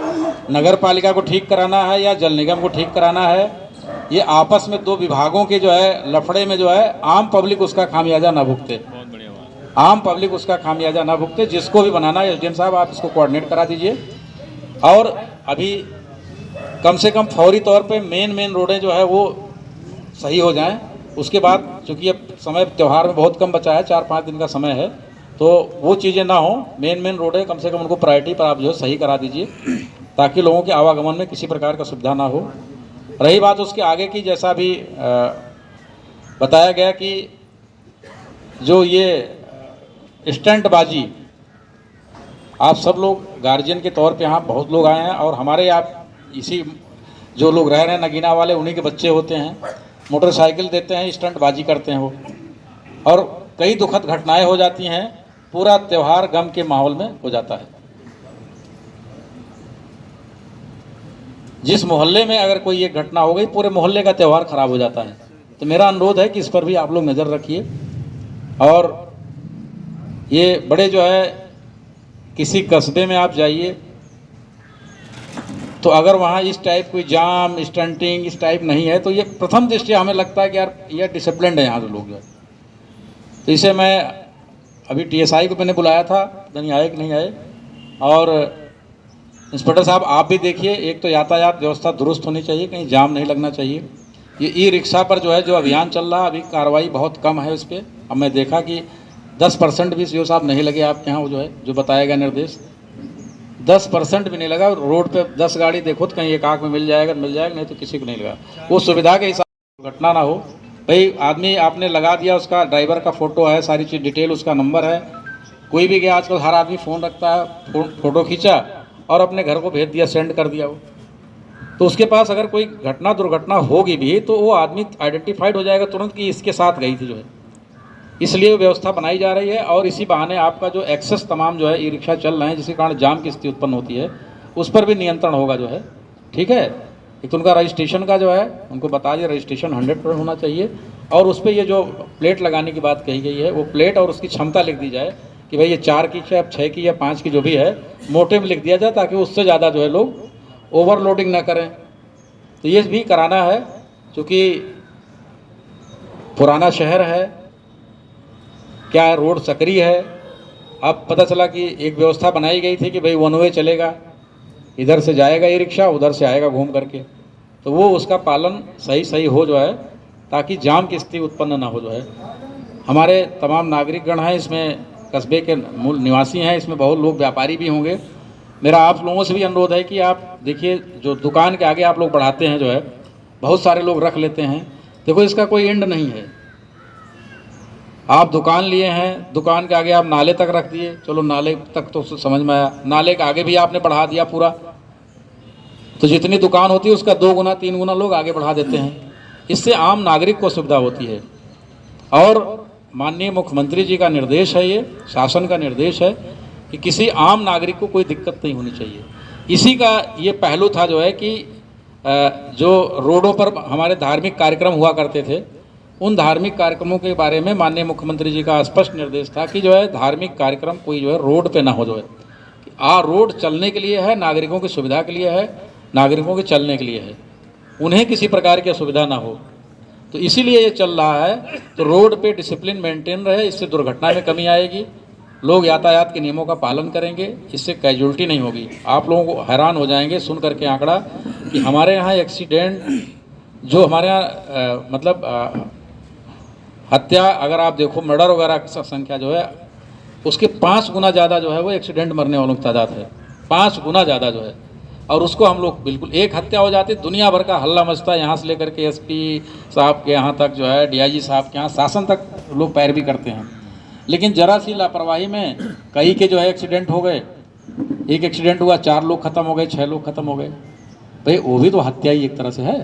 Speaker 16: नगर पालिका को ठीक कराना है या जल निगम को ठीक कराना है, ये आपस में 2 विभागों के जो है लफड़े में जो है आम पब्लिक उसका खामियाजा ना भुगते, आम पब्लिक उसका खामियाजा ना भुगते। जिसको भी बनाना है एसडीएम साहब आप इसको कोऑर्डिनेट करा दीजिए, और अभी कम से कम फौरी तौर पे मेन रोडें जो है वो सही हो जाएं। उसके बाद चूँकि अब समय त्यौहार में बहुत कम बचा है, 4-5 दिन का समय है, तो वो चीज़ें ना हो, मेन रोडें कम से कम उनको प्रायोरिटी पर आप जो है सही करा दीजिए, ताकि लोगों के आवागमन में किसी प्रकार का सुविधा ना हो। रही बात उसके आगे की, जैसा भी बताया गया कि जो ये स्टंटबाजी, आप सब लोग गार्जियन के तौर पे यहाँ बहुत लोग आए हैं, और हमारे आप इसी जो लोग रह रहे हैं नगीना वाले, उन्हीं के बच्चे होते हैं, मोटरसाइकिल देते हैं, स्टंटबाजी करते हैं वो, और कई दुखद घटनाएं हो जाती हैं, पूरा त्यौहार गम के माहौल में हो जाता है। जिस मोहल्ले में अगर कोई एक घटना हो गई, पूरे मोहल्ले का त्यौहार खराब हो जाता है। तो मेरा अनुरोध है कि इस पर भी आप लोग नज़र रखिए, और ये बड़े जो है किसी कस्बे में आप जाइए तो अगर वहाँ इस टाइप कोई जाम, स्टंटिंग इस टाइप नहीं है, तो ये प्रथम दृष्टया हमें लगता है कि यार ये डिसिप्लिन्ड है यहाँ के लोग जो है। तो इसे मैं अभी टीएसआई को मैंने बुलाया था, नहीं आए कि नहीं आए। और इंस्पेक्टर साहब आप भी देखिए, एक तो यातायात व्यवस्था दुरुस्त होनी चाहिए, कहीं जाम नहीं लगना चाहिए। ये ई रिक्शा पर जो है जो अभियान चल रहा है, अभी कार्रवाई बहुत कम है उस पर। अब मैं देखा कि 10% भी सीओ साहब नहीं लगे आपके यहाँ, जो है जो बताया गया निर्देश 10% भी नहीं लगा। रोड पे 10 गाड़ी देखो तो कहीं एक आँख में मिल जाएगा, नहीं तो किसी को नहीं लगा। वो सुविधा के हिसाब से घटना ना हो। भाई आदमी आपने लगा दिया, उसका ड्राइवर का फ़ोटो है, सारी चीज़ डिटेल, उसका नंबर है, कोई भी गया, आजकल हर आदमी फ़ोन रखता है, फ़ोटो खींचा और अपने घर को भेज दिया, सेंड कर दिया वो, तो उसके पास अगर कोई घटना दुर्घटना होगी भी तो वो आदमी आइडेंटिफाइड हो जाएगा तुरंत कि इसके साथ गई थी जो है। इसलिए व्यवस्था बनाई जा रही है, और इसी बहाने आपका जो एक्सेस तमाम जो है ई रिक्शा चल रहे हैं, जिसके कारण जाम की स्थिति उत्पन्न होती है, उस पर भी नियंत्रण होगा जो है। ठीक है, एक तो उनका रजिस्ट्रेशन का जो है उनको बता दिया, रजिस्ट्रेशन 100% होना चाहिए, और उस पर ये जो प्लेट लगाने की बात कही गई है, वो प्लेट और उसकी क्षमता लिख दी जाए कि भाई ये 4 की चाहे 6 की या 5 की जो भी है मोटे में लिख दिया जाए, ताकि उससे ज़्यादा जो है लोग ओवरलोडिंग ना करें। तो ये भी कराना है, क्योंकि पुराना शहर है, क्या रोड सक्रिय है। अब पता चला कि एक व्यवस्था बनाई गई थी कि भाई 1 वे चलेगा, इधर से जाएगा ई रिक्शा, उधर से आएगा घूम करके, तो वो उसका पालन सही हो जो है, ताकि जाम की स्थिति उत्पन्न ना हो जो है। हमारे तमाम नागरिकगण हैं, इसमें कस्बे के मूल निवासी हैं, इसमें बहुत लोग व्यापारी भी होंगे। मेरा आप लोगों से भी अनुरोध है कि आप देखिए, जो दुकान के आगे आप लोग बढ़ाते हैं जो है, बहुत सारे लोग रख लेते हैं। देखो, इसका कोई एंड नहीं है। आप दुकान लिए हैं, दुकान के आगे आप नाले तक रख दिए, चलो नाले तक तो समझ में आया, नाले के आगे भी आपने बढ़ा दिया पूरा, तो जितनी दुकान होती है उसका 2 गुना 3 गुना लोग आगे बढ़ा देते हैं। इससे आम नागरिक को सुविधा होती है। और माननीय मुख्यमंत्री जी का निर्देश है, ये शासन का निर्देश है कि किसी आम नागरिक को कोई दिक्कत नहीं होनी चाहिए। इसी का ये पहलू था जो है कि जो रोडों पर हमारे धार्मिक कार्यक्रम हुआ करते थे, उन धार्मिक कार्यक्रमों के बारे में माननीय मुख्यमंत्री जी का स्पष्ट निर्देश था कि जो है धार्मिक कार्यक्रम कोई जो है रोड पे ना हो, जो है रोड चलने के लिए है, नागरिकों की सुविधा के लिए है, नागरिकों के चलने के लिए है, उन्हें किसी प्रकार की असुविधा ना हो। तो इसीलिए ये चल रहा है। तो रोड पे डिसिप्लिन मेंटेन रहे, इससे दुर्घटना में कमी आएगी, लोग यातायात के नियमों का पालन करेंगे, इससे कैजुअल्टी नहीं होगी। आप लोगों को हैरान हो जाएंगे सुन करके आंकड़ा कि हमारे यहाँ एक्सीडेंट जो हमारे यहाँ मतलब हत्या, अगर आप देखो मर्डर वगैरह की संख्या जो है उसके 5 गुना ज़्यादा जो है वो एक्सीडेंट मरने वालों की तादाद है, 5 गुना ज़्यादा जो है। और उसको हम लोग बिल्कुल, एक हत्या हो जाती दुनिया भर का हल्ला मचता है, यहाँ से लेकर के एसपी साहब के यहाँ तक जो है, डीआईजी साहब के यहाँ, शासन तक लोग पैरवी करते हैं। लेकिन जरा सी लापरवाही में कई के जो है एक्सीडेंट हो गए, एक एक्सीडेंट हुआ 4 लोग खत्म हो गए, 6 लोग खत्म हो गए, भाई वो भी तो हत्या ही एक तरह से है।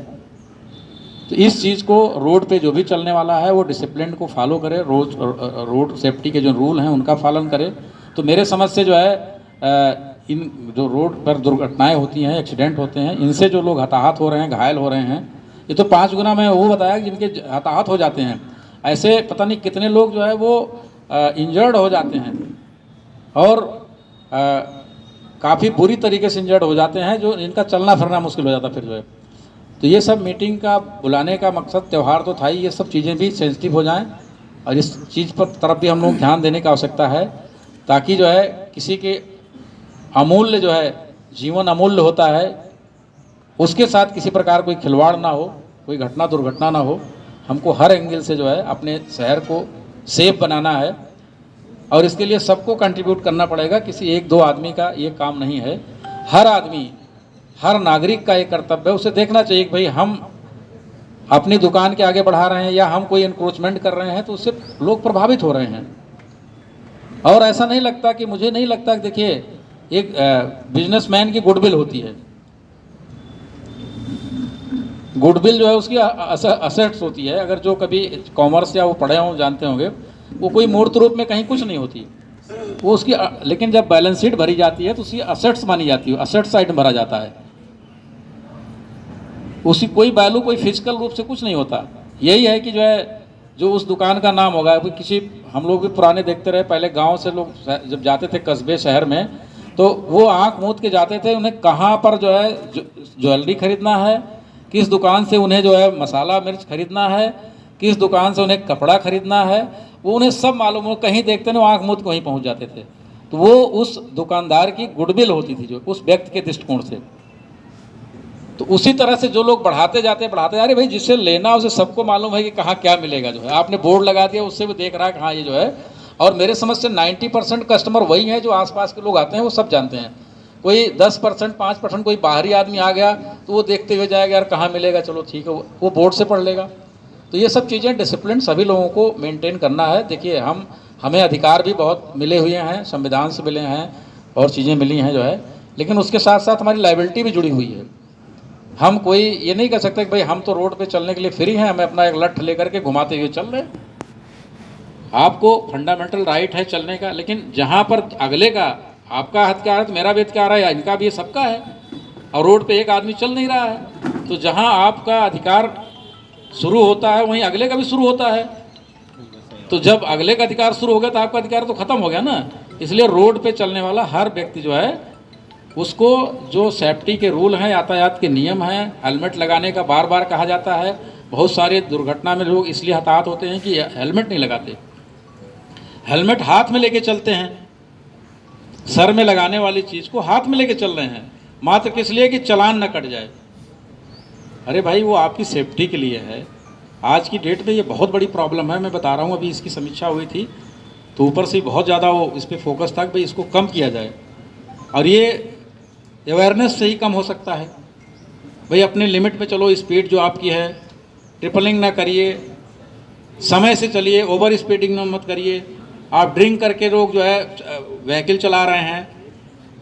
Speaker 16: तो इस चीज़ को रोड पे जो भी चलने वाला है वो डिसिप्लिन को फॉलो करे, रोड सेफ्टी के जो रूल हैं उनका पालन करे। तो मेरे समझ से जो है इन जो रोड पर दुर्घटनाएं होती हैं, एक्सीडेंट होते हैं, इनसे जो लोग हताहत हो रहे हैं, घायल हो रहे हैं, ये तो 5 गुना में वो बताया जिनके हताहत हो जाते हैं। ऐसे पता नहीं कितने लोग जो है वो इंजर्ड हो जाते हैं और काफ़ी बुरी तरीके से इंजर्ड हो जाते हैं, जो इनका चलना फिरना मुश्किल हो जाता फिर जो है। तो ये सब मीटिंग का बुलाने का मकसद, त्यौहार तो था ही, ये सब चीज़ें भी सेंसिटिव हो जाएं और इस चीज़ पर तरफ भी हम लोग ध्यान देने की आवश्यकता है, ताकि जो है किसी के अमूल्य जो है, जीवन अमूल्य होता है, उसके साथ किसी प्रकार कोई खिलवाड़ ना हो, कोई घटना दुर्घटना ना हो। हमको हर एंगल से जो है अपने शहर को सेफ बनाना है और इसके लिए सबको कंट्रीब्यूट करना पड़ेगा। किसी 1-2 आदमी का ये काम नहीं है, हर आदमी, हर नागरिक का एक कर्तव्य है। उसे देखना चाहिए कि भाई हम अपनी दुकान के आगे बढ़ा रहे हैं या हम कोई इंक्रोचमेंट कर रहे हैं तो उससे लोग प्रभावित हो रहे हैं। और ऐसा नहीं लगता कि, मुझे नहीं लगता कि देखिए एक बिजनेसमैन की गुडविल होती है, गुडविल जो है उसकी असेट्स होती है। अगर जो कभी कॉमर्स या वो पढ़े हों जानते होंगे, वो कोई मूर्त रूप में कहीं कुछ नहीं होती वो उसकी, लेकिन जब बैलेंस शीट भरी जाती है तो उसकी असेट्स मानी जाती है, असेट साइड में भरा जाता है, उसकी कोई वैल्यू कोई फिजिकल रूप से कुछ नहीं होता। यही है कि जो है जो उस दुकान का नाम होगा, किसी, हम लोग भी पुराने देखते रहे, पहले गांव से लोग जब जाते थे कस्बे शहर में तो वो आंख मूंद के जाते थे, उन्हें कहाँ पर जो है ज्वेलरी खरीदना है, किस दुकान से उन्हें जो है मसाला मिर्च खरीदना है, किस दुकान से उन्हें कपड़ा खरीदना है, वो उन्हें सब मालूम हो। कहीं देखते ना, आंख मूंद वहीं पहुंच जाते थे। तो वो उस दुकानदार की गुडविल होती थी, जो उस व्यक्ति के दृष्टिकोण से। तो उसी तरह से जो लोग बढ़ाते जाते, अरे भाई जिससे लेना उसे सबको मालूम है कि कहाँ क्या मिलेगा। जो है आपने बोर्ड लगा दिया, उससे भी देख रहा है कहाँ ये जो है। और मेरे समझ से 90% कस्टमर वही हैं जो आसपास के लोग आते हैं, वो सब जानते हैं। कोई 10%, 5% कोई बाहरी आदमी आ गया तो वो देखते हुए जाएगा, यार कहाँ मिलेगा, चलो ठीक है, वो बोर्ड से पढ़ लेगा। तो ये सब चीज़ें डिसिप्लिन सभी लोगों को मेंटेन करना है। देखिए हमें अधिकार भी बहुत मिले हुए हैं, संविधान से मिले हैं और चीज़ें मिली हैं जो है, लेकिन उसके साथ साथ हमारी लायबिलिटी भी जुड़ी हुई है। हम कोई ये नहीं कह सकते कि भाई हम तो रोड पे चलने के लिए फ्री हैं, हमें अपना एक लठ लेकर के घुमाते हुए चल रहे। आपको फंडामेंटल राइट है चलने का, लेकिन जहाँ पर अगले का, आपका हथियार है तो मेरा भी हथियार है, इनका भी, ये सबका है। और रोड पे एक आदमी चल नहीं रहा है, तो जहाँ आपका अधिकार शुरू होता है वहीं अगले का भी शुरू होता है। तो जब अगले का अधिकार शुरू हो गया तो आपका अधिकार तो खत्म हो गया ना। इसलिए रोड पे चलने वाला हर व्यक्ति जो है उसको जो सेफ्टी के रूल हैं, यातायात के नियम हैं, हेलमेट लगाने का बार बार कहा जाता है। बहुत सारे दुर्घटना में लोग इसलिए हताहत होते हैं कि हेलमेट नहीं लगाते, हेलमेट हाथ में लेके चलते हैं, सर में लगाने वाली चीज़ को हाथ में लेके चल रहे हैं, मात्र किस लिए कि चालान न कट जाए। अरे भाई वो आपकी सेफ्टी के लिए है। आज की डेट में ये बहुत बड़ी प्रॉब्लम है। मैं बता रहा हूँ, अभी इसकी समीक्षा हुई थी तो ऊपर से बहुत ज़्यादा वो इस पर फोकस था कि भाई इसको कम किया जाए, और ये अवेयरनेस से ही कम हो सकता है। भाई अपने लिमिट में चलो, स्पीड जो आपकी है ट्रिपलिंग ना करिए, समय से चलिए, ओवर स्पीडिंग ना मत करिए। आप ड्रिंक करके लोग जो है व्हीकल चला रहे हैं,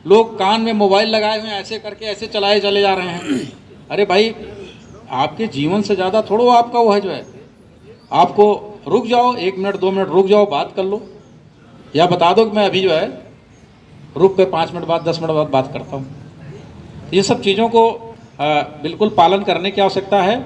Speaker 16: लोग कान में मोबाइल लगाए हुए हैं, ऐसे करके ऐसे चलाए चले जा रहे हैं। अरे भाई आपके जीवन से ज़्यादा थोड़ा आपका वो है जो है, आपको रुक जाओ, 1 मिनट 2 मिनट रुक जाओ, बात कर लो, या बता दो कि मैं अभी जो है रुक के 5 मिनट बाद 10 मिनट बाद बात करता हूँ। ये सब चीज़ों को बिल्कुल पालन करने की आवश्यकता है,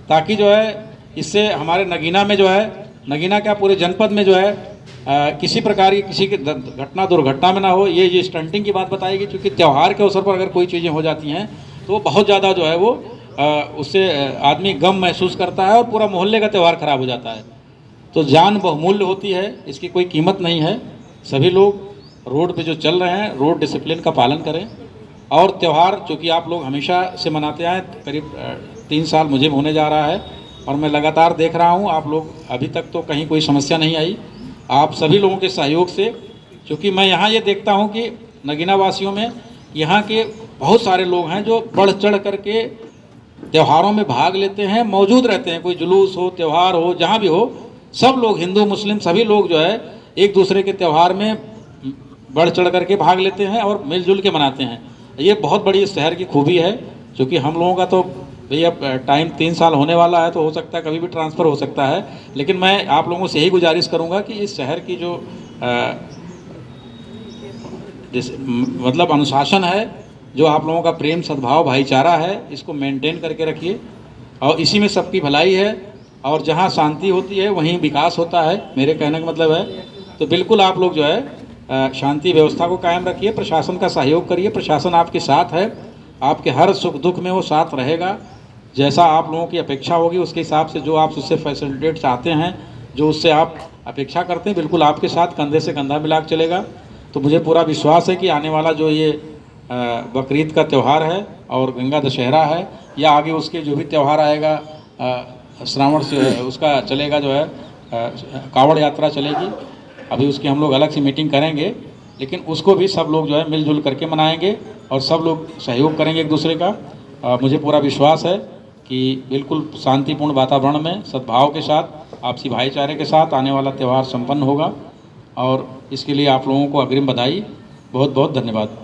Speaker 16: ताकि जो है इससे हमारे नगीना में जो है, नगीना क्या पूरे जनपद में जो है किसी प्रकार की किसी की घटना दुर्घटना में ना हो। ये स्टंटिंग की बात बताएगी, क्योंकि त्यौहार के अवसर पर अगर कोई चीज़ें हो जाती हैं तो बहुत ज़्यादा जो है वो उससे आदमी गम महसूस करता है और पूरा मोहल्ले का त्यौहार खराब हो जाता है। तो जान बहुमूल्य होती है, इसकी कोई कीमत नहीं है। सभी लोग रोड पे जो चल रहे हैं रोड डिसिप्लिन का पालन करें। और त्यौहार चूँकि आप लोग हमेशा से मनाते आए, करीब 3 साल मुझे होने जा रहा है, और मैं लगातार देख रहा हूँ आप लोग अभी तक तो कहीं कोई समस्या नहीं आई। आप सभी लोगों के सहयोग से, क्योंकि मैं यहाँ ये देखता हूँ कि नगीना वासियों में यहाँ के बहुत सारे लोग हैं जो बढ़ चढ़ करके त्योहारों में भाग लेते हैं, मौजूद रहते हैं। कोई जुलूस हो, त्यौहार हो, जहाँ भी हो, सब लोग हिंदू मुस्लिम सभी लोग जो है एक दूसरे के त्यौहार में बढ़ चढ़ करके भाग लेते हैं और मिलजुल के मनाते हैं। ये बहुत बड़ी इस शहर की खूबी है, क्योंकि हम लोगों का तो भाई अब टाइम 3 साल होने वाला है, तो हो सकता है कभी भी ट्रांसफ़र हो सकता है। लेकिन मैं आप लोगों से यही गुजारिश करूंगा कि इस शहर की जो मतलब अनुशासन है, जो आप लोगों का प्रेम सद्भाव भाईचारा है, इसको मेंटेन करके रखिए। और इसी में सबकी भलाई है, और जहाँ शांति होती है वहीं विकास होता है, मेरे कहने का मतलब है। तो बिल्कुल आप लोग जो है शांति व्यवस्था को कायम रखिए, प्रशासन का सहयोग करिए। प्रशासन आपके साथ है, आपके हर सुख दुख में वो साथ रहेगा। जैसा आप लोगों की अपेक्षा होगी उसके हिसाब से जो आप उससे फैसिलिटेट चाहते हैं, जो उससे आप अपेक्षा करते हैं, बिल्कुल आपके साथ कंधे से कंधा मिला के चलेगा। तो मुझे पूरा विश्वास है कि आने वाला जो ये बकरीद का त्यौहार है और गंगा दशहरा है, या आगे उसके जो भी त्यौहार आएगा, श्रावण से उसका चलेगा जो है कावड़ यात्रा चलेगी। अभी उसकी हम लोग अलग से मीटिंग करेंगे, लेकिन उसको भी सब लोग जो है मिलजुल करके मनाएंगे और सब लोग सहयोग करेंगे एक दूसरे का। मुझे पूरा विश्वास है कि बिल्कुल शांतिपूर्ण वातावरण में सद्भाव के साथ, आपसी भाईचारे के साथ आने वाला त्यौहार संपन्न होगा। और इसके लिए आप लोगों को अग्रिम बधाई, बहुत बहुत धन्यवाद।